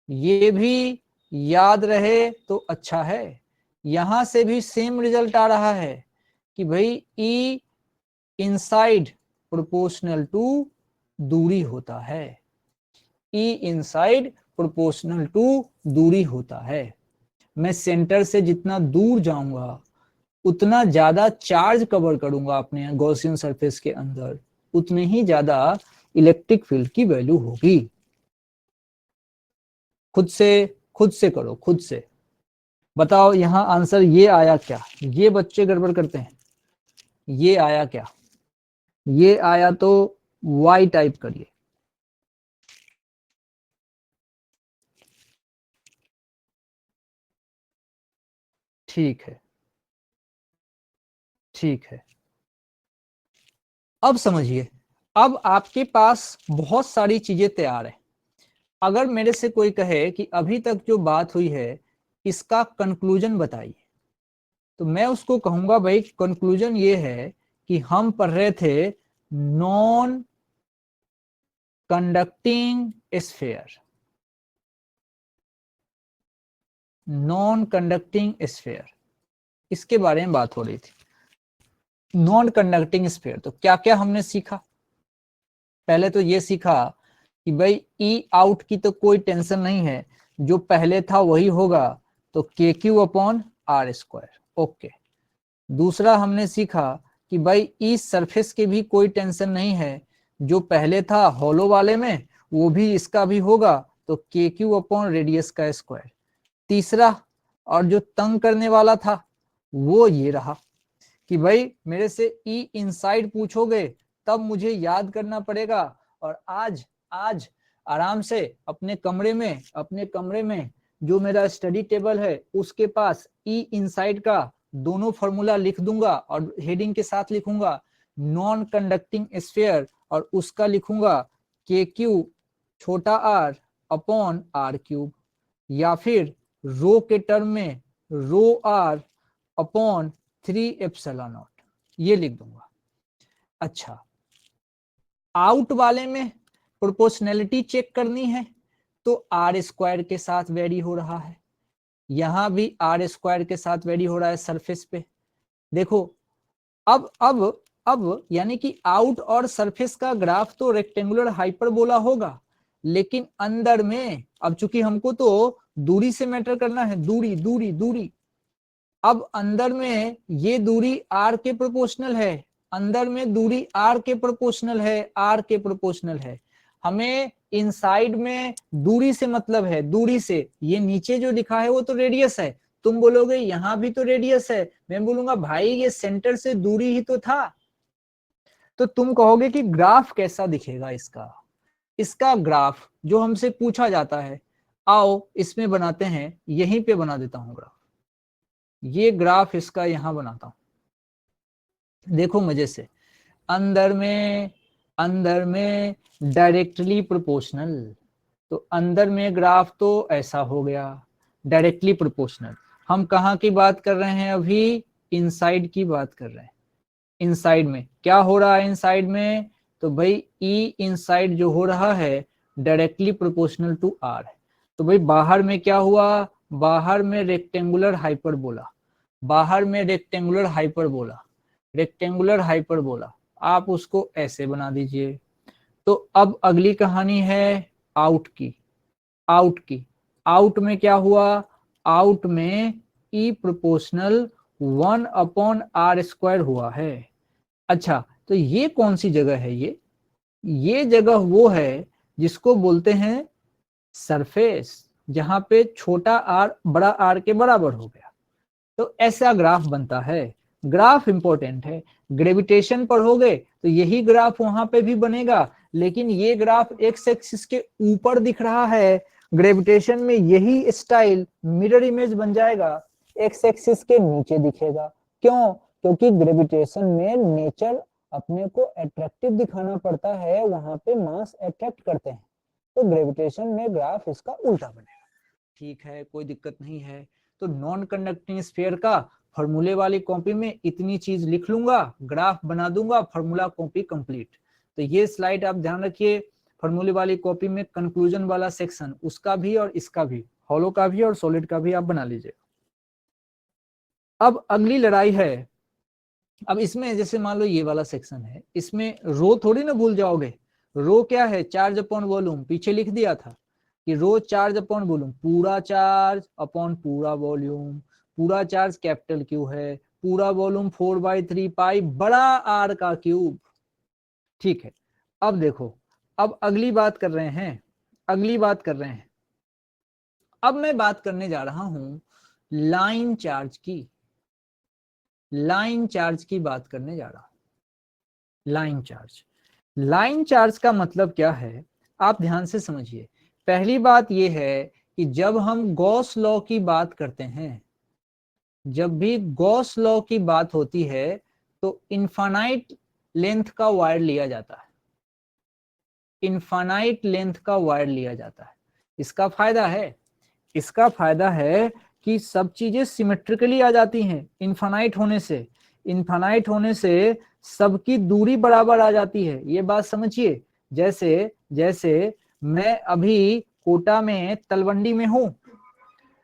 S1: ये भी याद रहे तो अच्छा है। यहां से भी सेम रिजल्ट आ रहा है कि भाई ई इनसाइड प्रोपोर्शनल टू दूरी होता है, ई इनसाइड प्रोपोर्शनल टू दूरी होता है। मैं सेंटर से जितना दूर जाऊंगा उतना ज्यादा चार्ज कवर करूंगा अपने गॉसियन सरफेस के अंदर, उतने ही ज्यादा इलेक्ट्रिक फील्ड की वैल्यू होगी। खुद से करो, खुद से बताओ यहां आंसर ये आया क्या, ये बच्चे गड़बड़ करते हैं, ये आया क्या। ये आया तो y टाइप करिए, ठीक है, ठीक है। अब समझिए, अब आपके पास बहुत सारी चीजें तैयार है। अगर मेरे से कोई कहे कि अभी तक जो बात हुई है इसका कंक्लूजन बताइए, तो मैं उसको कहूंगा भाई कंक्लूजन ये है कि हम पढ़ रहे थे non conducting sphere, non conducting sphere, इसके बारे में बात हो रही थी। नॉन कंडक्टिंग स्फेयर तो क्या क्या हमने सीखा? पहले तो ये सीखा कि भाई ई आउट की तो कोई टेंशन नहीं है, जो पहले था वही होगा, तो k q upon r square, okay. दूसरा हमने सीखा कि भाई इस सरफेस के भी कोई टेंशन नहीं है, जो पहले था हॉलो वाले में वो भी इसका भी होगा, तो के क्यू अपॉन रेडियस का स्क्वायर। तीसरा और जो तंग करने वाला था वो ये रहा कि भाई मेरे से ई इनसाइड पूछोगे तब मुझे याद करना पड़ेगा, और आज आज आराम से अपने कमरे में जो मेरा स्टडी टेबल है उसके पास ई इनसाइड का दोनों फॉर्मूला लिख दूंगा और हेडिंग के साथ लिखूंगा नॉन कंडक्टिंग स्फीयर, और उसका लिखूंगा के क्यू छोटा आर अपॉन आर क्यूब, या फिर रो के टर्म में रो आर अपॉन 3 एप्सिलॉन नॉट, ये लिख दूंगा। अच्छा, आउट वाले में प्रोपोर्शनैलिटी चेक करनी है तो आर स्क्वायर के साथ वेरी हो रहा है, यहां भी आर स्क्वायर के साथ वेरी हो रहा है सरफेस पे। देखो अब यानी कि आउट और सरफेस का ग्राफ तो रेक्टेंगुलर हाइपरबोला होगा, लेकिन अंदर में अब चूंकि हमको तो दूरी से मैटर करना है, दूरी दूरी दूरी, अब अंदर में ये दूरी आर के प्रोपोर्शनल है, अंदर में दूरी आर के प्रोपोर्शनल है, आर के प्रोपोर्शनल है। हमें इनसाइड में दूरी से मतलब है, दूरी से, ये नीचे जो लिखा है वो तो रेडियस है, तुम बोलोगे यहां भी तो रेडियस है, मैं बोलूंगा भाई ये सेंटर से दूरी ही तो था। तो तुम कहोगे कि ग्राफ कैसा दिखेगा इसका? इसका ग्राफ जो हमसे पूछा जाता है, आओ इसमें बनाते हैं, यहीं पे बना देता हूं ग्राफ, ये ग्राफ इसका यहां बनाता हूं, देखो मजे से। अंदर में डायरेक्टली प्रोपोर्शनल, तो अंदर में ग्राफ तो ऐसा हो गया डायरेक्टली प्रोपोर्शनल। हम कहाँ की बात कर रहे हैं अभी? इनसाइड की बात कर रहे हैं। इनसाइड में क्या हो रहा है? इनसाइड में तो भाई ई इनसाइड जो हो रहा है डायरेक्टली प्रोपोर्शनल टू आर है। तो भाई बाहर में क्या हुआ? बाहर में रेक्टेंगुलर हाइपरबोला, बाहर में रेक्टेंगुलर हाइपरबोला, रेक्टेंगुलर हाइपरबोला, आप उसको ऐसे बना दीजिए। तो अब अगली कहानी है आउट की, आउट की। आउट में क्या हुआ? आउट में ई प्रोपोर्शनल 1/r² हुआ है। अच्छा, तो ये कौन सी जगह है? ये जगह वो है जिसको बोलते हैं सरफेस, जहां पे छोटा आर बड़ा आर के बराबर हो गया। तो ऐसा ग्राफ बनता है। ग्राफ इंपॉर्टेंट है, ग्रेविटेशन पढ़ोगे तो यही ग्राफ वहां पे भी बनेगा, लेकिन ये ग्राफ एक्स एक्सिस के ऊपर दिख रहा है, ग्रेविटेशन में यही स्टाइल मिरर इमेज बन जाएगा, एक्स एक्सिस के नीचे दिखेगा। क्यों? क्योंकि ग्रेविटेशन में नेचर अपने को अट्रैक्टिव दिखाना पड़ता है, वहां पे मास अट्रैक्ट करते हैं, तो ग्रेविटेशन में ग्राफ इसका उल्टा बनेगा। ठीक है, कोई दिक्कत नहीं है। तो नॉन कंडक्टिंग स्फीयर का फॉर्मूले वाली कॉपी में इतनी चीज लिख लूंगा, ग्राफ बना दूंगा, फॉर्मूला कॉपी कंप्लीट। तो ये स्लाइड आप ध्यान रखिए, फॉर्मूले वाली कॉपी में कंक्लूजन वाला सेक्शन उसका भी और इसका भी, हॉलो का भी और सॉलिड का भी आप बना लीजिए। अब अगली लड़ाई है, अब इसमें जैसे मान लो ये वाला सेक्शन है, इसमें रो थोड़ी ना भूल जाओगे। रो क्या है? चार्ज अपॉन वॉल्यूम, पीछे लिख दिया था कि रो चार्ज अपॉन वॉल्यूम, पूरा चार्ज अपॉन पूरा वॉल्यूम, पूरा चार्ज कैपिटल क्यू है, पूरा वॉल्यूम 4/3 बड़ा आर का क्यूब। ठीक है, अब देखो, अब अगली बात कर रहे हैं, अगली बात कर रहे हैं। अब मैं बात करने जा रहा हूं लाइन चार्ज की, लाइन चार्ज की बात करने जा रहा हूं। Line charge. लाइन चार्ज का मतलब क्या है, आप ध्यान से समझिए। पहली बात यह है कि जब हम गॉस लॉ की बात करते हैं, जब भी गॉस लॉ की बात होती है तो इनफाइनाइट लेंथ का वायर लिया जाता है, इनफाइनाइट लेंथ का वायर लिया जाता है। इसका फायदा है, इसका फायदा है कि सब चीजें सिमेट्रिकली आ जाती हैं इनफाइनाइट होने से। इनफाइनाइट होने से सबकी दूरी बराबर आ जाती है, ये बात समझिए। जैसे जैसे मैं अभी कोटा में तलवंडी में हूं,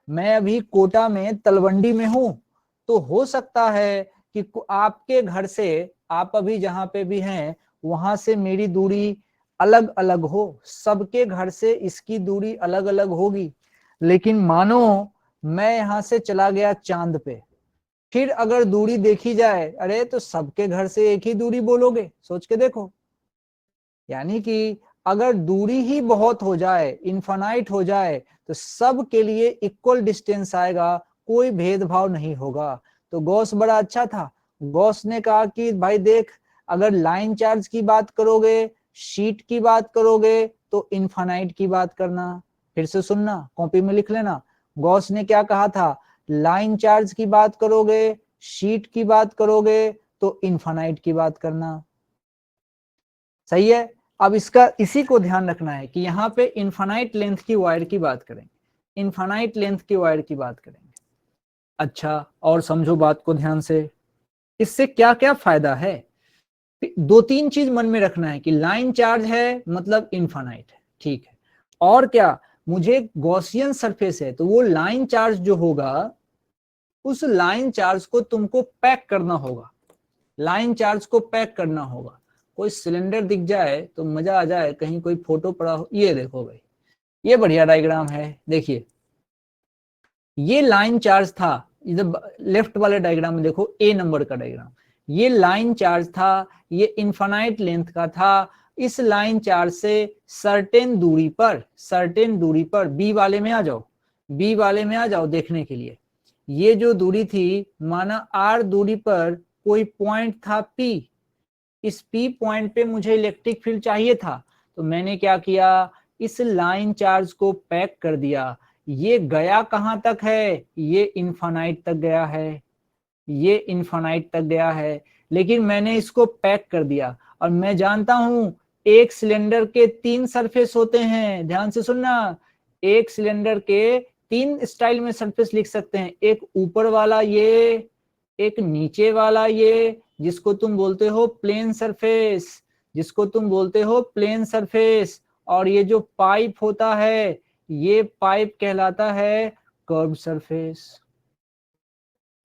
S1: मैं अभी कोटा में तलवंडी में हूं, तो हो सकता है कि आपके घर से, आप अभी जहां पे भी हैं वहां से मेरी दूरी अलग अलग हो, सबके घर से इसकी दूरी अलग अलग होगी। लेकिन मानो मैं यहां से चला गया चांद पे, फिर अगर दूरी देखी जाए, अरे तो सबके घर से एक ही दूरी बोलोगे, सोच के देखो। यानी कि अगर दूरी ही बहुत हो जाए, इनफाइनाइट हो जाए, तो सब के लिए इक्वल डिस्टेंस आएगा, कोई भेदभाव नहीं होगा। तो गॉस बड़ा अच्छा था। गॉस ने कहा कि भाई देख, अगर लाइन चार्ज की बात करोगे, शीट की बात करोगे, तो इनफाइनाइट की बात करना। फिर से सुनना, कॉपी में लिख लेना। गॉस ने क्या कहा था, लाइन चार्ज की बात करोगे, शीट की बात करोगे, तो इनफाइनाइट की बात करना। सही है। अब इसका, इसी को ध्यान रखना है कि यहाँ पे इनफाइनाइट लेंथ की वायर की बात करेंगे, इनफाइनाइट लेंथ की वायर की बात करेंगे। अच्छा, और समझो बात को ध्यान से, इससे क्या क्या फायदा है। दो तीन चीज मन में रखना है कि लाइन चार्ज है मतलब इनफाइनाइट है, ठीक है। और क्या, मुझे गॉसियन सरफेस है, तो वो लाइन चार्ज जो होगा, उस लाइन चार्ज को तुमको पैक करना होगा, लाइन चार्ज को पैक करना होगा। कोई सिलेंडर दिख जाए तो मजा आ जाए, कहीं कोई फोटो पड़ा हो, ये देखो भाई, ये बढ़िया डायग्राम है, देखिए ये लाइन चार्ज था। इधर लेफ्ट वाले डायग्राम में देखो, ए नंबर का डायग्राम, ये लाइन चार्ज था, ये इनफाइनाइट लेंथ का था। इस लाइन चार्ज से सर्टेन दूरी पर, सर्टेन दूरी पर, बी वाले में आ जाओ, बी वाले में आ जाओ देखने के लिए। ये जो दूरी थी, माना आर दूरी पर कोई पॉइंट था पी, इस पी पॉइंट पे मुझे इलेक्ट्रिक फील्ड चाहिए था, तो मैंने क्या किया, इस लाइन चार्ज को पैक कर दिया। ये गया कहां तक है, ये इनफाइनाइट तक गया है, ये इनफाइनाइट तक गया है, लेकिन मैंने इसको पैक कर दिया। और मैं जानता हूं एक सिलेंडर के तीन सरफेस होते हैं, ध्यान से सुनना, एक सिलेंडर के तीन स्टाइल में सरफेस लिख सकते हैं, एक ऊपर वाला ये, एक नीचे वाला ये, जिसको तुम बोलते हो प्लेन सरफेस, जिसको तुम बोलते हो प्लेन सरफेस। और ये जो पाइप होता है, ये पाइप कहलाता है कर्व सरफेस।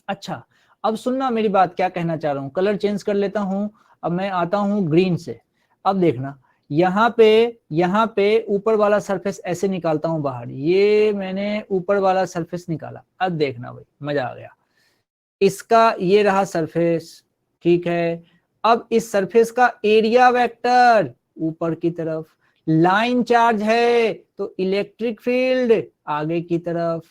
S1: अच्छा, अब सुनना मेरी बात, क्या कहना चाह रहा हूं, कलर चेंज कर लेता हूं। अब मैं आता हूं ग्रीन से। अब देखना, यहाँ पे ऊपर वाला सरफेस ऐसे निकालता हूं बाहर, ये मैंने ऊपर वाला सरफेस निकाला। अब देखना भाई, मजा आ गया। इसका ये रहा सरफेस, ठीक है। अब इस सरफेस का एरिया वेक्टर ऊपर की तरफ, लाइन चार्ज है तो इलेक्ट्रिक फील्ड आगे की तरफ,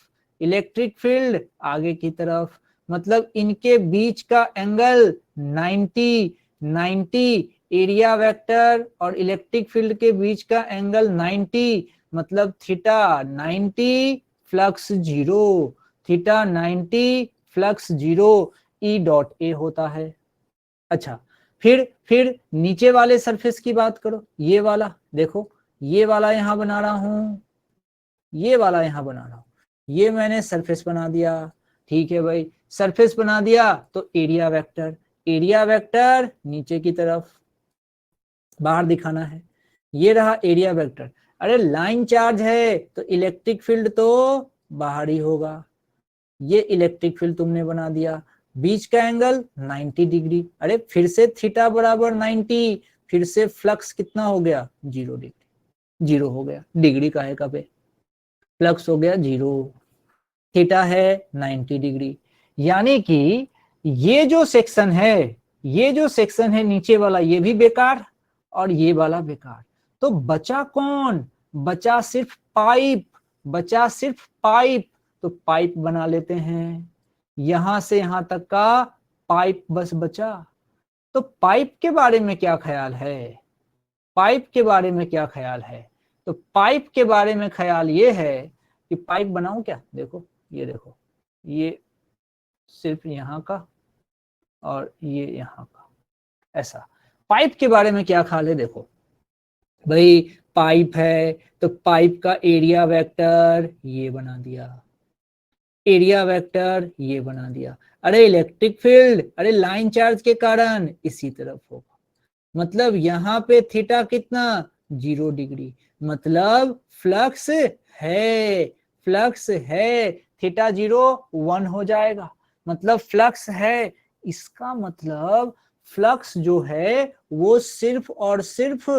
S1: इलेक्ट्रिक फील्ड आगे की तरफ, मतलब इनके बीच का एंगल 90, 90, एरिया वेक्टर और इलेक्ट्रिक फील्ड के बीच का एंगल 90, मतलब theta 90, flux 0, theta 90, flux 0, E dot A होता है। अच्छा, फिर नीचे वाले सरफेस की बात करो, ये वाला देखो, ये वाला यहां बना रहा हूं, ये वाला यहां बना रहा हूं, ये मैंने सरफेस बना दिया, ठीक है भाई। सरफेस बना दिया तो एरिया वेक्टर, एरिया वेक्टर नीचे की तरफ बाहर दिखाना है, ये रहा एरिया वेक्टर। अरे लाइन चार्ज है तो इलेक्ट्रिक फील्ड तो बाहर ही होगा, ये इलेक्ट्रिक फील्ड तुमने बना दिया। बीच का एंगल 90 डिग्री, अरे फिर से थीटा बराबर 90, फिर से फ्लक्स कितना हो गया, 0 डिग्री, 0 हो गया, डिग्री का है कब, फ्लक्स हो गया 0, थीटा है 90 डिग्री। यानी कि ये जो सेक्शन है, ये जो सेक्शन है नीचे वाला, ये भी बेकार और ये वाला बेकार। तो बचा कौन, बचा सिर्फ पाइप, बचा सिर्फ पाइप। तो पाइप बना लेते हैं, यहां से यहां तक का पाइप बस बचा। तो पाइप के बारे में क्या ख्याल है, पाइप के बारे में क्या ख्याल है? तो पाइप के बारे में ख्याल ये है कि पाइप बनाऊं क्या, देखो ये देखो, ये सिर्फ यहाँ का और ये यहाँ का, ऐसा। पाइप के बारे में क्या ख्याल है, देखो भाई पाइप है तो पाइप का एरिया वेक्टर ये बना दिया, एरिया वेक्टर ये बना दिया। अरे इलेक्ट्रिक फील्ड, अरे लाइन चार्ज के कारण इसी तरफ होगा, मतलब यहाँ पे थीटा कितना 0 डिग्री, मतलब फ्लक्स है, फ्लक्स है, थीटा 0 1 हो जाएगा, मतलब फ्लक्स है। इसका मतलब फ्लक्स जो है वो सिर्फ और सिर्फ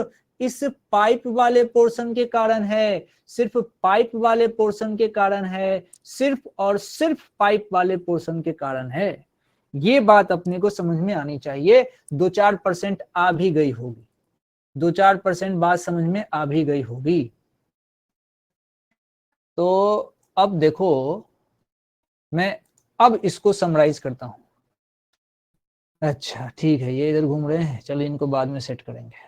S1: इस पाइप वाले पोर्शन के कारण है, सिर्फ पाइप वाले पोर्शन के कारण है, सिर्फ और सिर्फ पाइप वाले पोर्शन के कारण है। ये बात अपने को समझ में आनी चाहिए। 2-4% आ भी गई होगी, 2-4% बात समझ में आ भी गई होगी। तो अब देखो मैं अब इसको समराइज करता हूं। अच्छा ठीक है, ये इधर घूम रहे हैं, चलो इनको बाद में सेट करेंगे।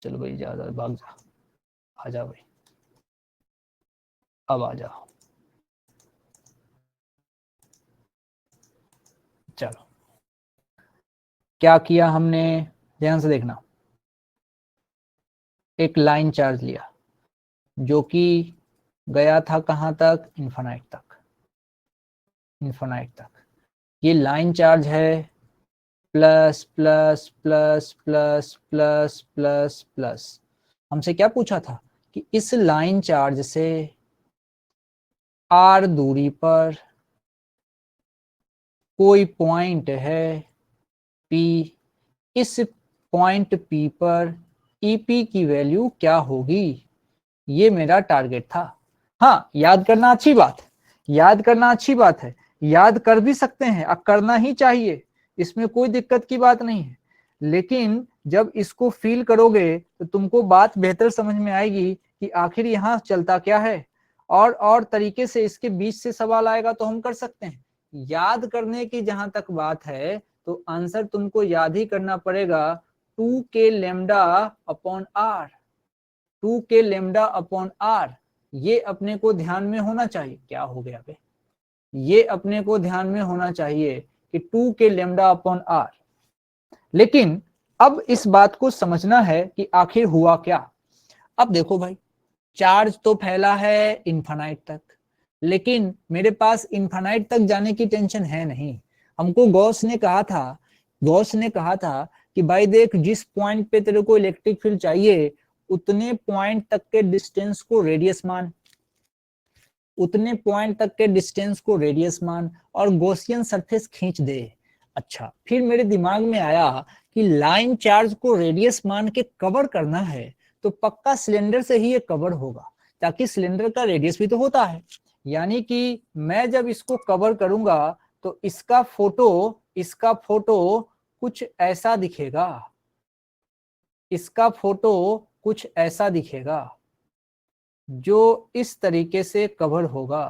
S1: चलो भाई ज्यादा भाग जा, आ जाओ भाई, अब आ जाओ। चलो क्या किया हमने, ध्यान से देखना। एक लाइन चार्ज लिया जो कि गया था कहां तक, इन्फिनाइट तक, इन्फिनाइट तक। ये लाइन चार्ज है, plus plus plus plus plus plus plus. हमसे क्या पूछा था कि इस लाइन चार्ज से r दूरी पर कोई पॉइंट है P, इस पॉइंट P पर EP की वैल्यू क्या होगी, ये मेरा टारगेट था। हाँ याद करना अच्छी बात, याद करना अच्छी बात है, याद कर भी सकते हैं, अब करना ही चाहिए, इसमें कोई दिक्कत की बात नहीं है। लेकिन जब इसको फील करोगे तो तुमको बात बेहतर समझ में आएगी कि आखिर यहाँ चलता क्या है, और तरीके से इसके बीच से सवाल आएगा तो हम कर सकते हैं। याद करने की जहां तक बात है तो आंसर तुमको याद ही करना पड़ेगा, 2k lambda upon r, 2k lambda upon r। ये अपने को ध्यान में होना चाहिए, क्या हो गया बे, ये अपने को ध्यान में होना चाहिए कि 2k लैम्डा अपॉन r। लेकिन अब इस बात को समझना है कि आखिर हुआ क्या। अब देखो भाई, चार्ज तो फैला है इन्फिनाइट तक, लेकिन मेरे पास इन्फिनाइट तक जाने की टेंशन है नहीं। हमको गॉस ने कहा था, गॉस ने कहा था कि भाई देख, जिस पॉइंट पे तेरे को इलेक्ट्रिक फील्ड चाहिए उतने पॉइंट तक के डिस्टेंस को रेडियस मान, उतने पॉइंट तक के डिस्टेंस को रेडियस मान और गॉसियन सरफेस खींच दे। अच्छा, फिर मेरे दिमाग में आया कि लाइन चार्ज को रेडियस मान के कवर करना है तो पक्का सिलेंडर से ही ये कवर होगा, ताकि सिलेंडर का रेडियस भी तो होता है। यानी कि मैं जब इसको कवर करूंगा तो इसका फोटो कुछ ऐसा दिखेगा, इसका फोटो कुछ ऐसा दिखेगा जो इस तरीके से कवर होगा।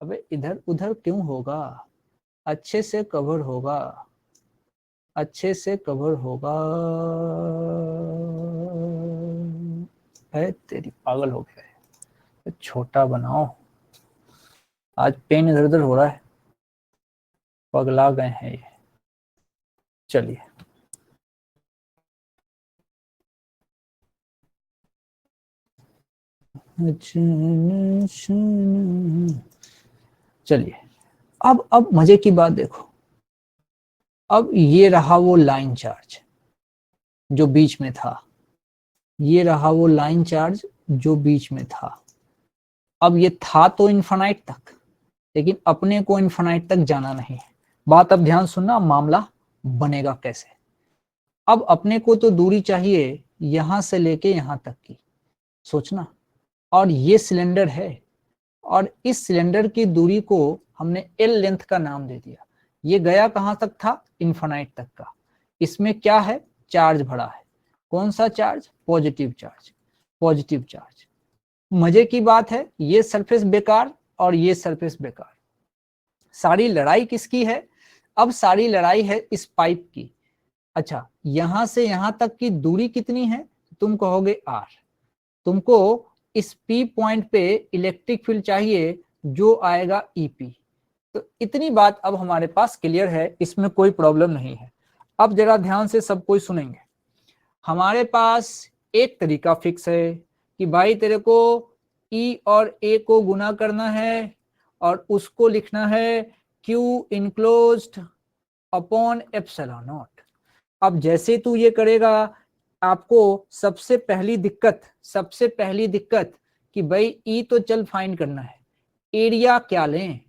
S1: अबे इधर उधर क्यों होगा, अच्छे से कवर होगा, अच्छे से कवर होगा। है तेरी, पागल हो गया है, छोटा बनाओ, आज पेन इधर उधर हो रहा है, पगला गए हैं ये। चलिए चलिए, अब मजे की बात देखो। अब ये रहा वो लाइन चार्ज जो बीच में था, ये रहा वो लाइन चार्ज जो बीच में था। अब ये था तो इन्फिनाइट तक, लेकिन अपने को इन्फिनाइट तक जाना नहीं है। बात अब ध्यान सुनना, मामला बनेगा कैसे। अब अपने को तो दूरी चाहिए यहां से लेके यहां तक की, सोचना। और ये सिलेंडर है और इस सिलेंडर की दूरी को हमने एल लेंथ का नाम दे दिया। ये गया कहां तक था, इन्फिनाइट तक का। इसमें क्या है, चार्ज भरा है। कौन सा charge, positive charge, positive charge. मजे की बात है, ये सरफेस बेकार और ये सरफेस बेकार। सारी लड़ाई किसकी है, अब सारी लड़ाई है इस पाइप की। अच्छा, यहां से यहां तक की दूरी कितनी है, तुम कहोगे r। तुमको इस P पॉइंट पे इलेक्ट्रिक फील्ड चाहिए जो आएगा EP। तो इतनी बात अब हमारे पास क्लियर है, इसमें कोई प्रॉब्लम नहीं है। अब जरा ध्यान से सब कोई सुनेंगे। हमारे पास एक तरीका फिक्स है कि भाई तेरे को E और A को गुना करना है और उसको लिखना है Q enclosed upon epsilon not. अब जैसे तू ये करेगा, आपको सबसे पहली दिक्कत कि भाई E तो चल फाइंड करना है, एरिया क्या लें।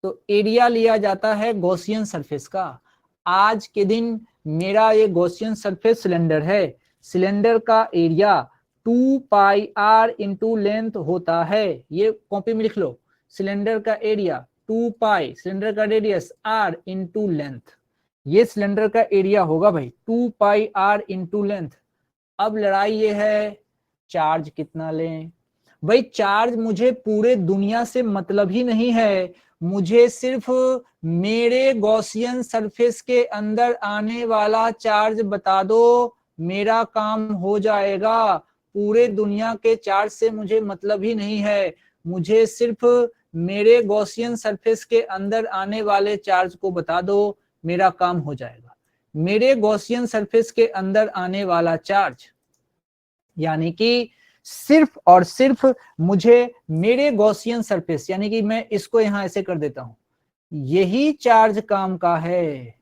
S1: तो एरिया लिया जाता है गॉसियन सरफेस का। आज के दिन मेरा ये गॉसियन सरफेस सिलेंडर है, सिलेंडर का एरिया 2 पाई r इंटू लेंथ होता है। ये कॉपी में लिख लो, सिलेंडर का एरिया 2 पाई, सिलेंडर का रेडियस r इंटू लेंथ, ये सिलेंडर का एरिया होगा भाई 2 पाई r इंटू लेंथ। अब लड़ाई ये है चार्ज कितना लें। भाई चार्ज मुझे पूरे दुनिया से मतलब ही नहीं है, मुझे सिर्फ मेरे गॉसियन सरफेस के अंदर आने वाला चार्ज बता दो, मेरा काम हो जाएगा। पूरे दुनिया के चार्ज से मुझे मतलब ही नहीं है, मुझे सिर्फ मेरे गॉसियन सरफेस के अंदर आने वाले चार्ज को बता दो, मेरा काम हो जाएगा। मेरे गॉसियन सरफेस के अंदर आने वाला चार्ज यानी कि सिर्फ और सिर्फ मुझे मेरे गॉसियन सरफेस, यानी कि मैं इसको यहां ऐसे कर देता हूं, यही चार्ज काम का है,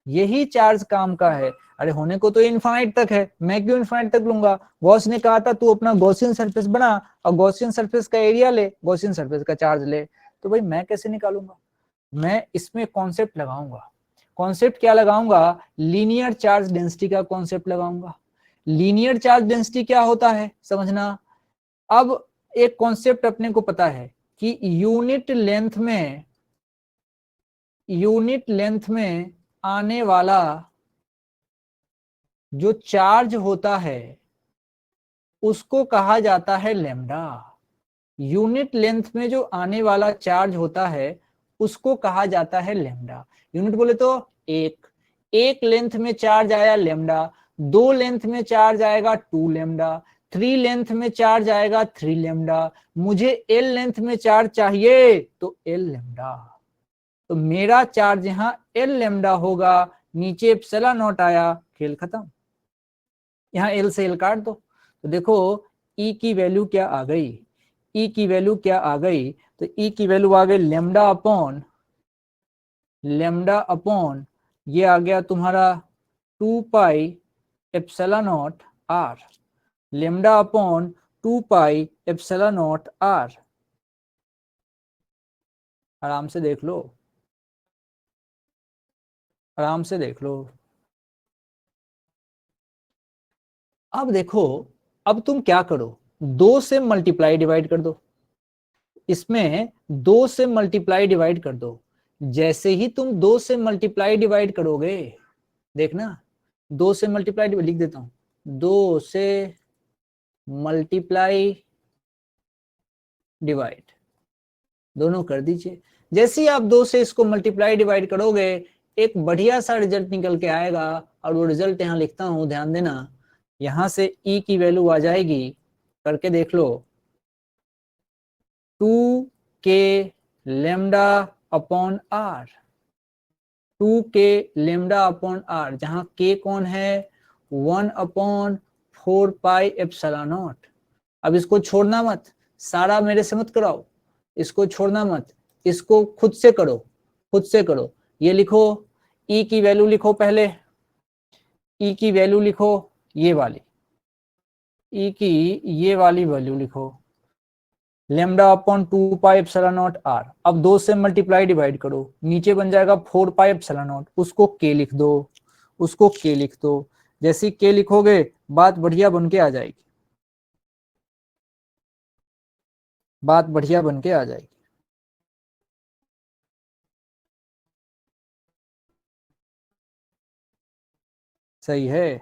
S1: यही चार्ज काम का है। अरे होने को तो इनफाइनाइट तक है, मैं क्यों इनफाइनाइट तक लूंगा। गॉस ने कहा था तू अपना गॉसियन सरफेस बना और गॉसियन सरफेस का एरिया ले, गॉसियन सरफेस का चार्ज ले। तो भाई मैं कैसे निकालूंगा, मैं इसमें कॉन्सेप्ट लगाऊंगा। कॉन्सेप्ट क्या लगाऊंगा, लीनियर चार्ज डेंसिटी का कॉन्सेप्ट लगाऊंगा। लीनियर चार्ज डेंसिटी क्या होता है समझना। अब एक कॉन्सेप्ट अपने को पता है कि यूनिट लेंथ में आने वाला जो चार्ज होता है उसको कहा जाता है लैम्डा। यूनिट लेंथ में जो आने वाला चार्ज होता है उसको कहा जाता है लैम्डा। यूनिट बोले तो एक लेंथ में चार्ज आया लैम्डा, 2 लेंथ में चार्ज आएगा 2 लैम्डा, 3 लेंथ में चार्ज आएगा 3 लैम्डा, मुझे L लेंथ में चार्ज चाहिए तो L लैम्डा। तो मेरा चार्ज यहाँ L लैम्डा होगा, नीचे एप्सिलॉन नॉट आया, खेल खत्म। यहाँ L से L काट दो तो देखो E की वैल्यू क्या आ गई, E की वैल्यू क्या आ गई, तो E की वैल्यू आ गई लैम्डा अपॉन ये आ गया तुम्हारा 2 पाई epsilon not r, lambda upon 2 pi epsilon not r। आराम से देख लो, आराम से देख लो। अब देखो, अब तुम क्या करो, 2 से मल्टीप्लाई डिवाइड कर दो, इसमें 2 से मल्टीप्लाई डिवाइड कर दो। जैसे ही तुम 2 से मल्टीप्लाई डिवाइड करोगे, देखना 2 से मल्टीप्लाई लिख देता हूं, 2 से मल्टीप्लाई डिवाइड दोनों कर दीजिए। जैसे ही आप 2 से इसको मल्टीप्लाई डिवाइड करोगे एक बढ़िया सा रिजल्ट निकल के आएगा, और वो रिजल्ट यहाँ लिखता हूं, ध्यान देना। यहां से E की वैल्यू आ जाएगी, करके देख लो, 2k lambda upon r, 2k lambda upon r, जहां k कौन है 1 अपॉन 4 पाई एप्सिलॉन नॉट। अब इसको छोड़ना मत, सारा मेरे से मत कराओ, इसको छोड़ना मत, इसको खुद से करो, खुद से करो। ये लिखो, E की वैल्यू लिखो, पहले E की वैल्यू लिखो, ये वाली E की ये वाली वैल्यू लिखो, lambda upon 2 pi epsilon not r। अब 2 से मल्टीप्लाई डिवाइड करो, नीचे बन जाएगा 4 पाई एप्सिलॉन नॉट, उसको k लिख दो, उसको k लिख दो। जैसे k लिखोगे बात बढ़िया बन के आ जाएगी, बात बढ़िया बन के आ जाएगी। सही है।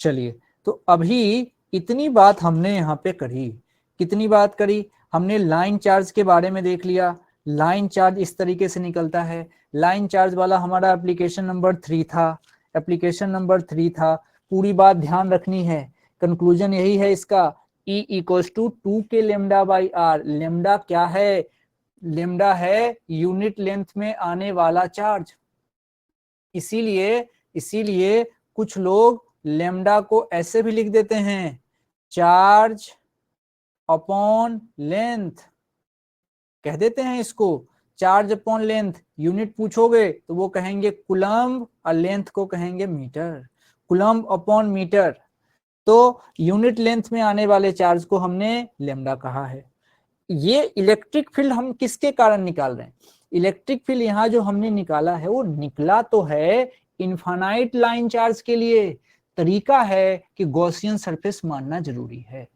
S1: चलिए, तो अभी इतनी बात हमने यहाँ पे करी, कितनी बात करी हमने, लाइन चार्ज के बारे में देख लिया, लाइन चार्ज इस तरीके से निकलता है। लाइन चार्ज वाला हमारा एप्लीकेशन नंबर 3 था, एप्लीकेशन नंबर 3 था। पूरी बात ध्यान रखनी है, कंक्लूजन यही है इसका, E इक्वल्स टू 2 के लेमडा बाई आर। लेमडा क्या है? लेमडा है यूनिट लेंथ में आने वाला चार्ज। इसीलिए कुछ लोग लेमडा को ऐसे भी लिख देते हैं, चार्ज अपॉन लेंथ कह देते हैं इसको, चार्ज अपॉन लेंथ। यूनिट पूछोगे तो वो कहेंगे कुलम्ब और लेंथ को कहेंगे मीटर, कुलम्ब अपॉन मीटर। तो यूनिट लेंथ में आने वाले चार्ज को हमने लेमडा कहा है। ये इलेक्ट्रिक फील्ड हम किसके कारण निकाल रहे हैं? इलेक्ट्रिक फील्ड यहाँ जो हमने निकाला है वो निकला तो है इनफाइनाइट लाइन चार्ज के लिए। तरीका है कि गॉसियन सरफेस मानना जरूरी है।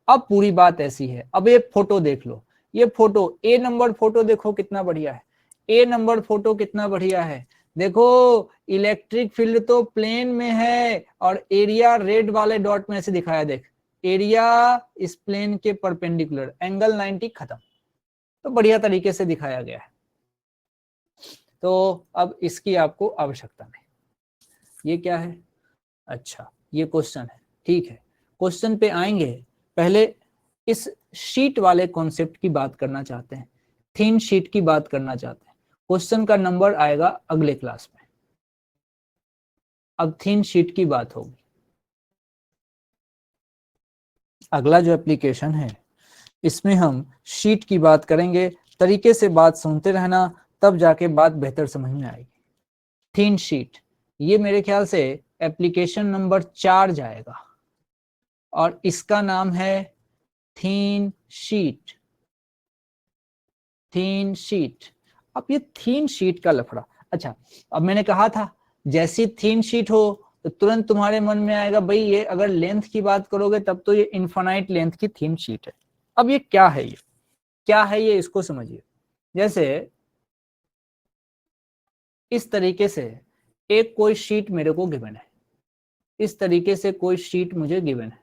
S1: अब पूरी बात ऐसी है, अब ये फोटो देख लो, ये फोटो ए नंबर फोटो देखो कितना बढ़िया है, ए नंबर फोटो कितना बढ़िया है। देखो इलेक्ट्रिक फील्ड तो प्लेन में है और एरिया रेड वाले डॉट में ऐसे दिखाया, देख एरिया इस प्लेन के परपेंडिकुलर, एंगल 90 खत्म। तो बढ़िया तरीके से दिखाया गया है। तो अब इसकी आपको आवश्यकता नहीं। ये क्या है? अच्छा ये क्वेश्चन है, ठीक है, क्वेश्चन पे आएंगे। पहले इस शीट वाले कॉन्सेप्ट की बात करना चाहते हैं, थिन शीट की बात करना चाहते हैं। क्वेश्चन का नंबर आएगा अगले क्लास में। अब थिन शीट की बात होगी। अगला जो एप्लीकेशन है इसमें हम शीट की बात करेंगे। तरीके से बात सुनते रहना, तब जाके बात बेहतर समझ में आएगी। थिन शीट, ये मेरे ख्याल से एप्लीकेशन नंबर 4 जाएगा और इसका नाम है थिन शीट। थिन शीट, अब ये थिन शीट का लफड़ा। अच्छा अब मैंने कहा था जैसी थिन शीट हो तो तुरंत तुम्हारे मन में आएगा भाई ये अगर लेंथ की बात करोगे तब तो ये इनफाइनाइट लेंथ की थिन शीट है। अब ये क्या है, ये क्या है, ये इसको समझिए। जैसे इस तरीके से एक कोई शीट मेरे को गिवन है, इस तरीके से कोई शीट मुझे गिवन है,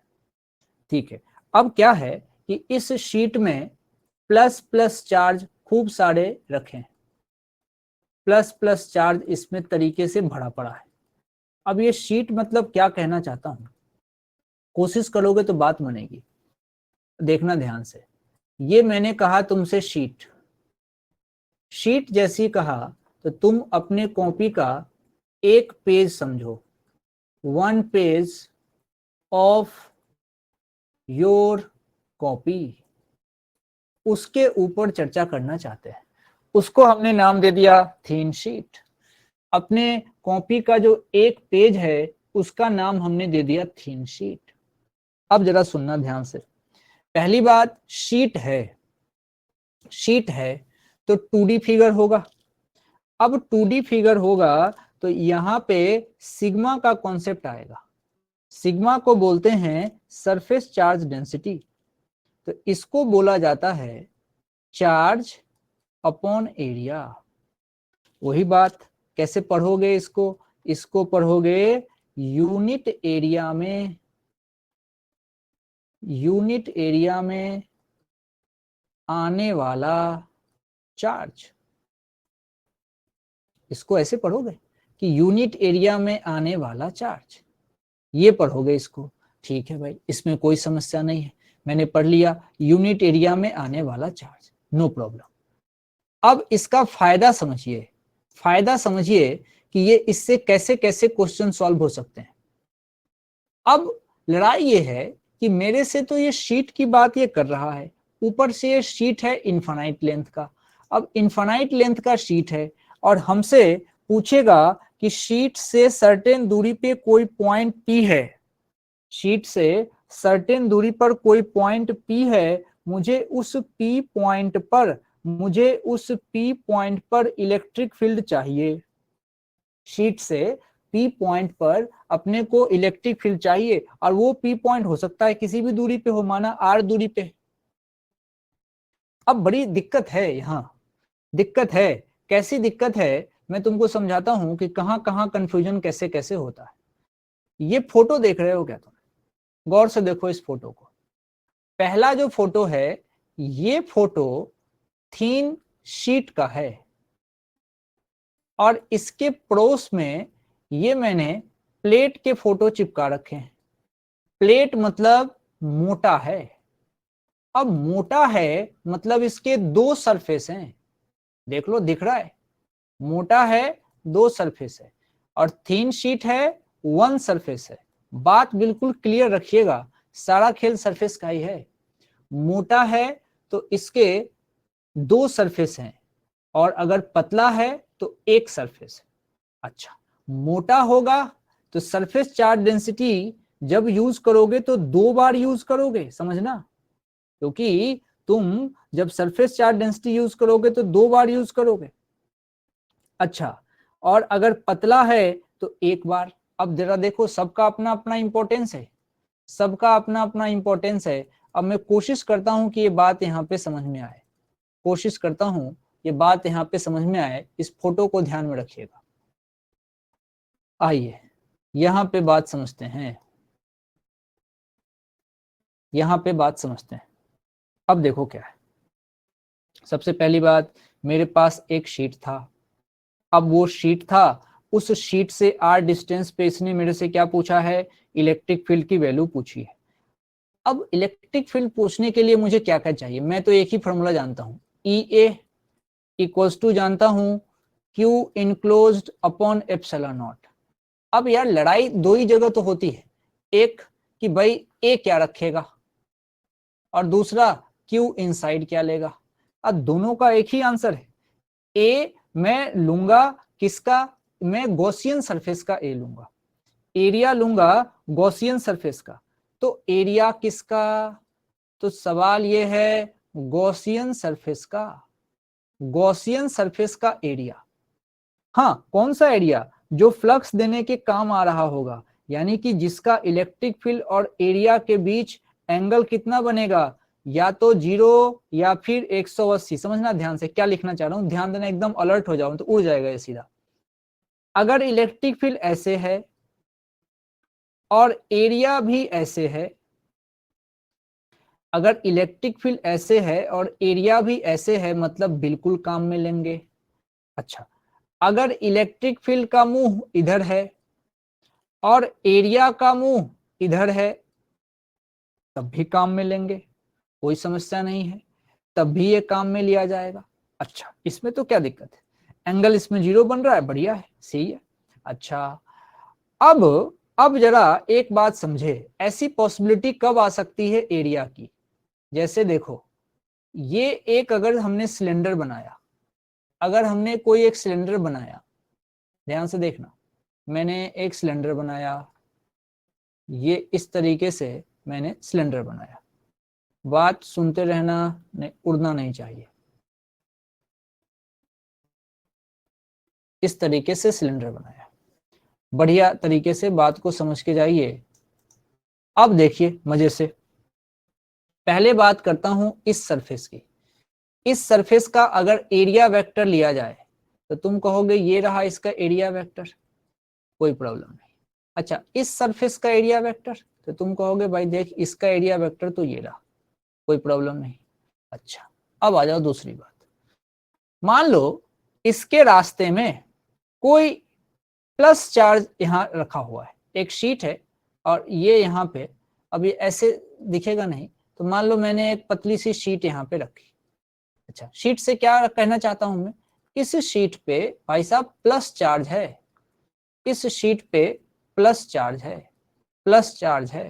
S1: ठीक है। अब क्या है कि इस शीट में प्लस प्लस चार्ज खूब सारे रखे हैं, प्लस प्लस चार्ज इसमें तरीके से भरा पड़ा है। अब ये शीट मतलब क्या कहना चाहता हूं, कोशिश करोगे तो बात बनेगी, देखना ध्यान से। ये मैंने कहा तुमसे शीट, शीट जैसी कहा तो तुम अपने कॉपी का एक पेज समझो, 1 पेज ऑफ योर कॉपी, उसके ऊपर चर्चा करना चाहते हैं। उसको हमने नाम दे दिया थिन शीट। अपने कॉपी का जो एक पेज है उसका नाम हमने दे दिया थिन शीट। अब जरा सुनना ध्यान से। पहली बात, शीट है, शीट है तो 2D फिगर होगा। अब 2D फिगर होगा तो यहां पे सिग्मा का कॉन्सेप्ट आएगा। सिग्मा को बोलते हैं सरफेस चार्ज डेंसिटी। तो इसको बोला जाता है चार्ज अपॉन एरिया। वही बात, कैसे पढ़ोगे इसको? इसको पढ़ोगे यूनिट एरिया में, यूनिट एरिया में आने वाला चार्ज। इसको ऐसे पढ़ोगे कि यूनिट एरिया में आने वाला चार्ज, ये पढ़ोगे इसको। ठीक है भाई, इसमें कोई समस्या नहीं है, मैंने पढ़ लिया यूनिट एरिया में आने वाला चार्ज, नो प्रॉब्लम। अब इसका फायदा समझिए, फायदा समझिए कि ये इससे कैसे कैसे क्वेश्चन सॉल्व हो सकते हैं। अब लड़ाई ये है कि मेरे से तो ये शीट की बात ये कर रहा है, ऊपर से ये शीट है इनफाइनाइट लेंथ का। अब इनफाइनाइट लेंथ का शीट है और हमसे पूछेगा कि शीट से सर्टेन दूरी पे कोई पॉइंट P है, शीट से सर्टेन दूरी पर कोई पॉइंट P है, मुझे उस P पॉइंट पर, मुझे उस P पॉइंट पर इलेक्ट्रिक फील्ड चाहिए। शीट से P पॉइंट पर अपने को इलेक्ट्रिक फील्ड चाहिए और वो P पॉइंट हो सकता है किसी भी दूरी पे हो, माना R दूरी पे। अब बड़ी दिक्कत है, यहाँ दिक्कत है। कैसी दिक्कत है मैं तुमको समझाता हूं कि कहां कहां कंफ्यूजन कैसे कैसे होता है। ये फोटो देख रहे हो क्या तुम? गौर से देखो इस फोटो को। पहला जो फोटो है ये फोटो थिन शीट का है और इसके पड़ोस में ये मैंने प्लेट के फोटो चिपका रखे हैं। प्लेट मतलब मोटा है। अब मोटा है मतलब इसके दो सरफेस हैं, देख लो दिख रहा है, मोटा है दो सरफेस है, और थिन शीट है वन सरफेस है। बात बिल्कुल क्लियर रखिएगा, सारा खेल सरफेस का ही है। मोटा है तो इसके दो सरफेस हैं, और अगर पतला है तो एक सरफेस है। अच्छा, मोटा होगा तो सरफेस चार्ज डेंसिटी जब यूज करोगे तो दो बार यूज करोगे, समझना, क्योंकि तुम जब सरफेस चार्ज डेंसिटी यूज करोगे तो दो बार यूज करोगे। अच्छा, और अगर पतला है तो एक बार। अब जरा देखो, सबका अपना अपना इंपॉर्टेंस है, सबका अपना अपना इंपॉर्टेंस है। अब मैं कोशिश करता हूं कि ये बात यहाँ पे समझ में आए, कोशिश करता हूं ये बात यहाँ पे समझ में आए। इस फोटो को ध्यान में रखिएगा। आइए यहाँ पे बात समझते हैं, यहाँ पे बात समझते हैं। अब देखो क्या है, सबसे पहली बात, मेरे पास एक शीट था। अब वो शीट था, उस शीट से आर डिस्टेंस पे इसने मेरे से क्या पूछा है, इलेक्ट्रिक फील्ड की वैल्यू पूछी है। अब इलेक्ट्रिक फील्ड पूछने के लिए मुझे क्या क्या चाहिए, मैं तो एक ही फॉर्मूला जानता हूं, ई ए इक्वल्स टू जानता हूं Q enclosed upon epsilon not. अब यार लड़ाई दो ही जगह तो होती है, एक कि भाई ए क्या रखेगा, और दूसरा क्यू इनसाइड क्या लेगा। अब दोनों का एक ही आंसर है। ए मैं लूंगा किसका, मैं गॉसियन सरफेस का ए लूंगा, एरिया लूंगा गॉसियन सरफेस का। तो एरिया किसका, तो सवाल ये है गॉसियन सरफेस का, गॉसियन सरफेस का एरिया। हाँ, कौन सा एरिया, जो फ्लक्स देने के काम आ रहा होगा, यानी कि जिसका इलेक्ट्रिक फील्ड और एरिया के बीच एंगल कितना बनेगा, या तो 0 या फिर 180। समझना ध्यान से क्या लिखना चाह रहा हूं, ध्यान देना, एकदम अलर्ट हो जाओ तो उड़ जाएगा ये सीधा। अगर इलेक्ट्रिक फील्ड ऐसे है और एरिया भी ऐसे है, अगर इलेक्ट्रिक फील्ड ऐसे है और एरिया भी ऐसे है, मतलब बिल्कुल काम में लेंगे। अच्छा, अगर इलेक्ट्रिक फील्ड का मुंह इधर है और एरिया का मुंह इधर है, तब भी काम में लेंगे, कोई समस्या नहीं है, तब भी ये काम में लिया जाएगा। अच्छा, इसमें तो क्या दिक्कत है, एंगल इसमें 0 बन रहा है, बढ़िया है, सही है। अच्छा, अब जरा एक बात समझे, ऐसी पॉसिबिलिटी कब आ सकती है एरिया की, जैसे देखो, ये एक अगर हमने सिलेंडर बनाया, अगर हमने कोई एक सिलेंडर बनाया, ध्यान से देखना, मैंने एक सिलेंडर बनाया, ये इस तरीके से मैंने सिलेंडर बनाया, बात सुनते रहना, नहीं उड़ना नहीं चाहिए। इस तरीके से सिलेंडर बनाया, बढ़िया तरीके से बात को समझ के जाइए। अब देखिए मजे से, पहले बात करता हूं इस सरफेस की। इस सरफेस का अगर एरिया वेक्टर लिया जाए तो तुम कहोगे ये रहा इसका एरिया वेक्टर, कोई प्रॉब्लम नहीं। अच्छा, इस सरफेस का एरिया वेक्टर, तो तुम कहोगे भाई देख इसका एरिया वेक्टर तो ये रहा, कोई प्रॉब्लम नहीं। अच्छा, अब आ जाओ दूसरी बात, मान लो इसके रास्ते में कोई प्लस चार्ज यहाँ रखा हुआ है, एक शीट है और ये यहाँ पे, अब ये ऐसे दिखेगा नहीं, तो मान लो मैंने एक पतली सी शीट यहाँ पे रखी। अच्छा, शीट से क्या कहना चाहता हूं मैं, इस शीट पे भाई साहब प्लस चार्ज है, इस शीट पे प्लस चार्ज है, प्लस चार्ज है।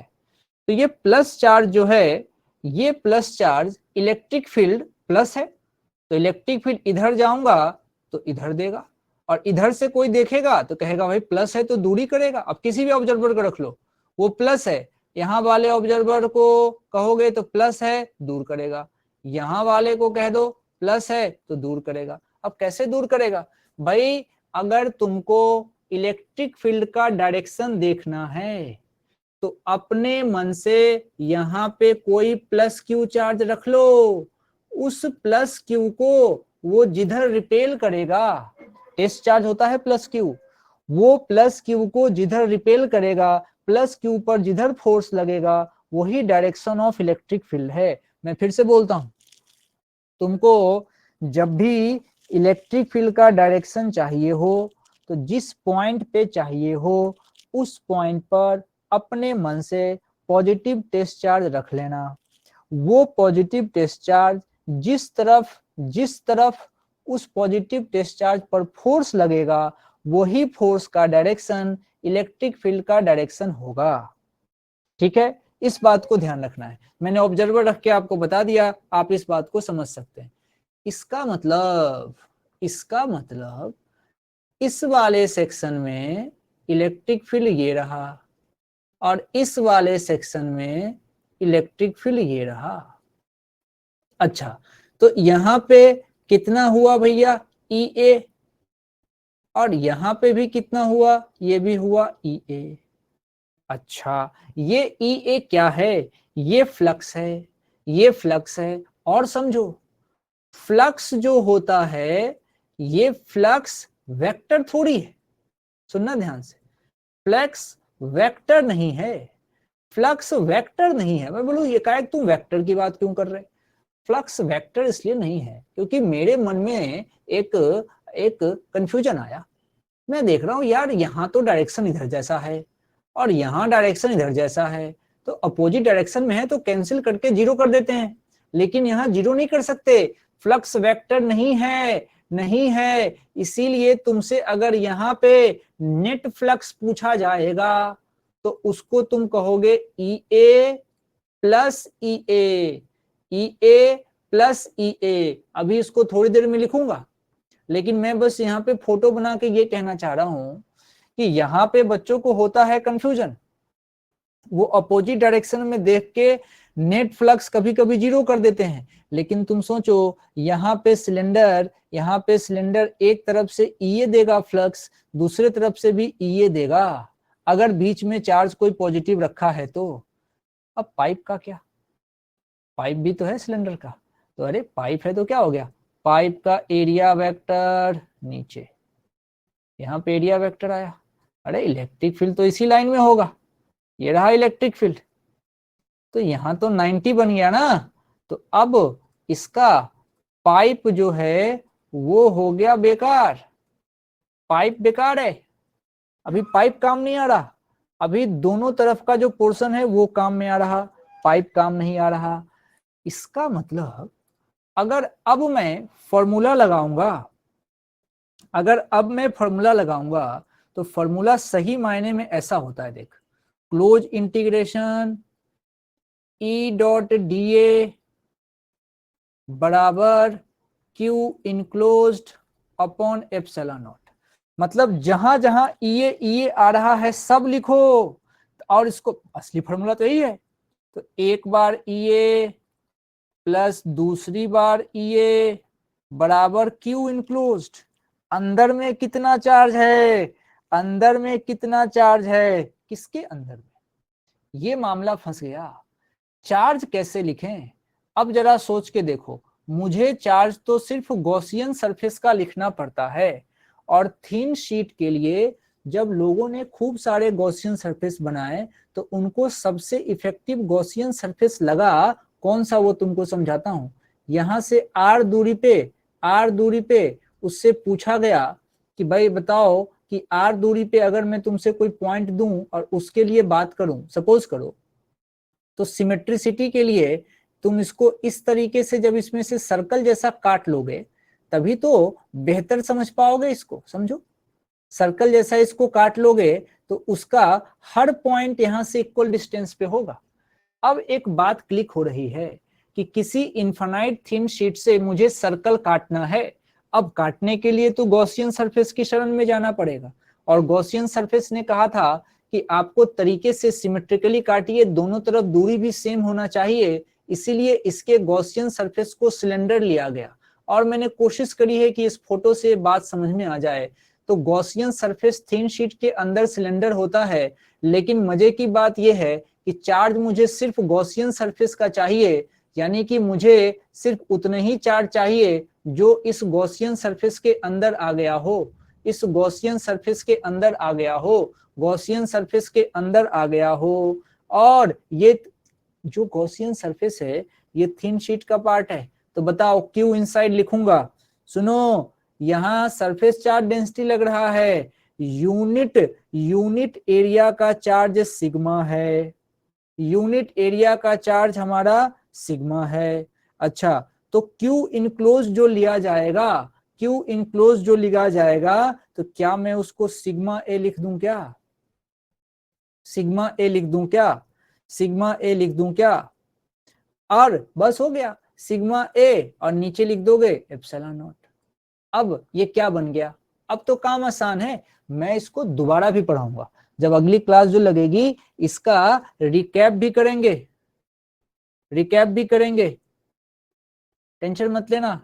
S1: तो ये प्लस चार्ज जो है, ये plus charge electric field plus है, तो इलेक्ट्रिक फील्ड इधर जाऊंगा तो इधर देगा, और इधर से कोई देखेगा तो कहेगा भाई प्लस है तो दूरी करेगा। अब किसी भी ऑब्जर्वर को रख लो, वो प्लस है, यहाँ वाले ऑब्जर्वर को कहोगे तो प्लस है, दूर करेगा, यहाँ वाले को कह दो प्लस है तो दूर करेगा। अब कैसे दूर करेगा भाई, अगर तुमको इलेक्ट्रिक फील्ड का डायरेक्शन देखना है तो अपने मन से यहाँ पे कोई प्लस क्यू चार्ज रख लो, उस प्लस क्यू को वो जिधर रिपेल करेगा, टेस्ट चार्ज होता है प्लस क्यू, वो प्लस क्यू को जिधर रिपेल करेगा, प्लस क्यू पर जिधर फोर्स लगेगा, वही डायरेक्शन ऑफ इलेक्ट्रिक फील्ड है। मैं फिर से बोलता हूं, तुमको जब भी इलेक्ट्रिक फील्ड का डायरेक्शन चाहिए हो तो जिस पॉइंट पे चाहिए हो उस पॉइंट पर अपने मन से पॉजिटिव टेस्ट चार्ज रख लेना। वो पॉजिटिव टेस्ट चार्ज जिस तरफ उस पॉजिटिव टेस्ट चार्ज पर फोर्स लगेगा वही फोर्स का डायरेक्शन इलेक्ट्रिक फील्ड का डायरेक्शन होगा। ठीक है, इस बात को ध्यान रखना है। मैंने ऑब्जर्वर रख के आपको बता दिया, आप इस बात को समझ सकते हैं। इसका मतलब इस वाले सेक्शन में इलेक्ट्रिक फील्ड ये रहा और इस वाले सेक्शन में इलेक्ट्रिक फील्ड ये रहा। अच्छा, तो यहां पे कितना हुआ भैया, EA, और यहां पे भी कितना हुआ, ये भी हुआ EA। अच्छा, ये EA क्या है, ये फ्लक्स है, ये फ्लक्स है। और समझो, फ्लक्स जो होता है ये फ्लक्स वेक्टर थोड़ी है, सुनना ध्यान से, फ्लक्स वेक्टर नहीं है, फ्लक्स वेक्टर नहीं है। मैं बोलूं ये काहे तुम वेक्टर की बात क्यों कर रहे, फ्लक्स वेक्टर इसलिए नहीं है क्योंकि मेरे मन में एक कंफ्यूजन आया। मैं देख रहा हूं यार यहाँ तो डायरेक्शन इधर जैसा है और यहाँ डायरेक्शन इधर जैसा है, तो अपोजिट डायरेक्शन में है तो कैंसिल करके जीरो कर देते हैं, लेकिन यहाँ जीरो नहीं कर सकते, फ्लक्स वेक्टर नहीं है। इसीलिए तुमसे अगर यहाँ पे नेट फ्लक्स पूछा जाएगा तो उसको तुम कहोगे EA plus EA, EA plus EA। अभी इसको थोड़ी देर में लिखूंगा, लेकिन मैं बस यहाँ पे फोटो बना के ये कहना चाह रहा हूं कि यहाँ पे बच्चों को होता है कंफ्यूजन, वो अपोजिट डायरेक्शन में देख के नेट फ्लक्स कभी कभी जीरो कर देते हैं। लेकिन तुम सोचो यहाँ पे सिलेंडर एक तरफ से EA देगा फ्लक्स, दूसरे तरफ से भी EA देगा, अगर बीच में चार्ज कोई पॉजिटिव रखा है तो। अब पाइप का क्या, पाइप भी तो है सिलेंडर का, तो अरे पाइप है तो क्या हो गया, पाइप का एरिया वेक्टर नीचे, यहाँ पे एरिया वेक्टर आया। अरे इलेक्ट्रिक फील्ड तो इसी लाइन में होगा, ये रहा इलेक्ट्रिक फील्ड, तो यहाँ तो 90 बन गया ना। तो अब इसका पाइप जो है वो हो गया बेकार, पाइप बेकार है, अभी पाइप काम नहीं आ रहा, अभी दोनों तरफ का जो पोर्शन है वो काम में आ रहा, पाइप काम नहीं आ रहा। इसका मतलब अगर अब मैं फॉर्मूला लगाऊंगा तो फॉर्मूला सही मायने में ऐसा होता है, देख, क्लोज इंटीग्रेशन E.dA बराबर Q enclosed upon epsilon not. मतलब जहां जहां EA आ रहा है सब लिखो, और इसको असली फॉर्मूला तो यही है, तो एक बार EA प्लस दूसरी बार EA बराबर Q इनक्लोज्ड। अंदर में कितना चार्ज है, किसके अंदर में, ये मामला फंस गया। चार्ज कैसे लिखें, अब जरा सोच के देखो, मुझे चार्ज तो सिर्फ गॉसियन सरफेस का लिखना पड़ता है, और थिन शीट के लिए जब लोगों ने खूब सारे गॉसियन सरफेस बनाए तो उनको सबसे इफेक्टिव गॉसियन सरफेस लगा कौन सा, वो तुमको समझाता हूं। यहां से R दूरी पे उससे पूछा गया कि भाई बताओ कि R दूरी पे अगर मैं तुमसे कोई पॉइंट दूं और उसके लिए बात करूं, सपोज करो, तो सिमेट्रिसिटी के लिए तुम इसको इस तरीके से जब इसमें से सर्कल जैसा काट लोगे तभी तो बेहतर समझ पाओगे इसको, समझो, सर्कल जैसा इसको काट लोगे तो उसका हर पॉइंट यहां से इक्वल डिस्टेंस पे होगा। अब एक बात क्लिक हो रही है कि किसी इनफाइनाइट थिन शीट से मुझे सर्कल काटना है, अब काटने के लिए तो गॉसियन सरफेस की शरण में जाना पड़ेगा, और गॉसियन सरफेस ने कहा था कि आपको तरीके से सिमेट्रिकली काटिए, दोनों तरफ दूरी भी सेम होना चाहिए, इसीलिए इसके गॉसियन सरफेस को सिलेंडर लिया गया। और मैंने कोशिश करी है कि इस फोटो से बात समझ में आ जाए, तो गॉसियन सरफेस थिन शीट के अंदर सिलेंडर होता है, लेकिन मजे की बात यह है कि चार्ज मुझे सिर्फ गॉसियन सरफेस का चाहिए, यानी कि मुझे सिर्फ उतना ही चार्ज चाहिए जो इस गॉसियन सरफेस के अंदर आ गया हो, इस गॉसियन सरफेस के अंदर आ गया हो, गॉसियन सरफेस के अंदर आ गया हो। और ये जो गॉसियन सरफेस है ये थिन शीट का पार्ट है, तो बताओ क्यू इनसाइड लिखूंगा, सुनो यहाँ सरफेस चार्ज डेंसिटी लग रहा है, यूनिट एरिया का चार्ज सिग्मा है, यूनिट एरिया का चार्ज हमारा सिग्मा है। अच्छा, तो क्यू इनक्लोज जो लिया जाएगा, क्यू इनक्लोज जो लिखा जाएगा, तो क्या मैं उसको सिग्मा ए लिख दूं क्या, सिग्मा ए लिख दूं क्या, सिग्मा ए लिख दूं क्या, और बस हो गया सिग्मा ए, और नीचे लिख दोगे एप्सिलॉन नॉट। अब ये क्या बन गया, अब तो काम आसान है, मैं इसको दोबारा भी पढ़ाऊंगा, जब अगली क्लास जो लगेगी इसका रिकैप भी करेंगे, रिकैप भी करेंगे, टेंशन मत लेना।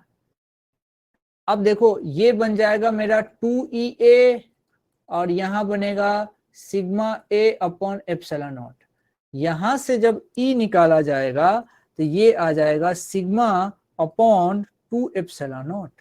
S1: अब देखो ये बन जाएगा मेरा 2EA और यहां बनेगा sigma A upon epsilon not. यहां से जब E निकाला जाएगा तो ये आ जाएगा sigma upon 2 epsilon not,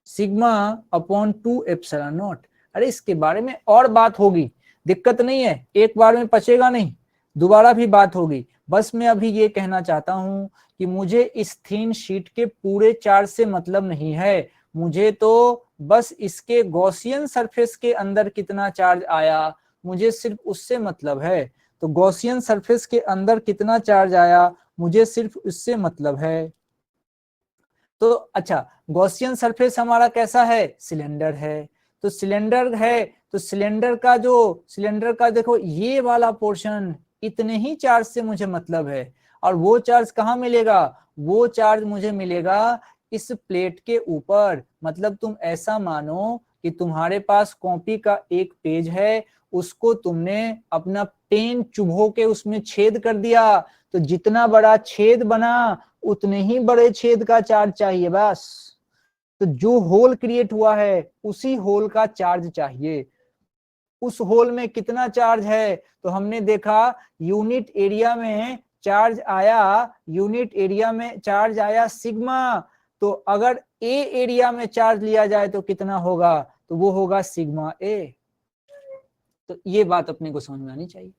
S1: sigma upon 2 epsilon not. अरे इसके बारे में और बात होगी, दिक्कत नहीं है, एक बार में पचेगा नहीं, दोबारा भी बात होगी। बस मैं अभी ये कहना चाहता हूं कि मुझे इस थीन शीट के पूरे चार्ज से मतलब नहीं है, मुझे तो बस इसके गॉसियन सरफेस के अंदर कितना चार्ज आया, मुझे सिर्फ उससे मतलब है। तो गॉसियन सरफेस के अंदर कितना चार्ज आया, मुझे सिर्फ उससे मतलब है। तो अच्छा, गॉसियन सरफेस हमारा कैसा है, सिलेंडर है, तो सिलेंडर है, तो सिलेंडर का देखो ये वाला पोर्शन, इतने ही चार्ज से मुझे मतलब है। और वो चार्ज कहाँ मिलेगा, वो चार्ज मुझे मिलेगा इस प्लेट के ऊपर। मतलब तुम ऐसा मानो कि तुम्हारे पास कॉपी का एक पेज है, उसको तुमने अपना पेन चुभो के उसमें छेद कर दिया, तो जितना बड़ा छेद बना उतने ही बड़े छेद का चार्ज चाहिए बस। तो जो होल क्रिएट हुआ है उसी होल का चार्ज चाहिए। उस होल में कितना चार्ज है, तो हमने देखा यूनिट एरिया में चार्ज आया, यूनिट एरिया में चार्ज आया सिग्मा। तो अगर ए एरिया में चार्ज लिया जाए तो कितना होगा, तो वो होगा सिग्मा ए। तो ये बात अपने को समझ में आनी चाहिए।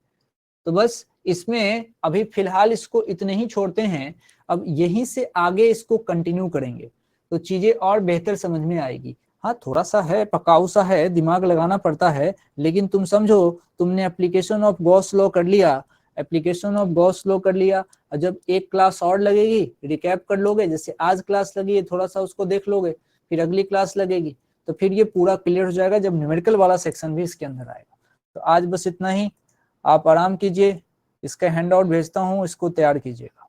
S1: तो बस इसमें अभी फिलहाल इसको इतने ही छोड़ते हैं, अब यहीं से आगे इसको कंटिन्यू करेंगे तो चीजें और बेहतर समझ में आएगी। हाँ थोड़ा सा है, पकाऊ सा है, दिमाग लगाना पड़ता है, लेकिन तुम समझो तुमने एप्लीकेशन ऑफ गॉस लॉ कर लिया, एप्लीकेशन ऑफ गॉस लॉ कर लिया, और जब एक क्लास और लगेगी रिकैप कर लोगे, जैसे आज क्लास लगी है थोड़ा सा उसको देख लोगे, फिर अगली क्लास लगेगी तो फिर ये पूरा क्लियर हो जाएगा, जब न्यूमेरिकल वाला सेक्शन भी इसके अंदर आएगा। तो आज बस इतना ही, आप आराम कीजिए, इसका हैंड आउट भेजता हूँ, इसको तैयार कीजिएगा।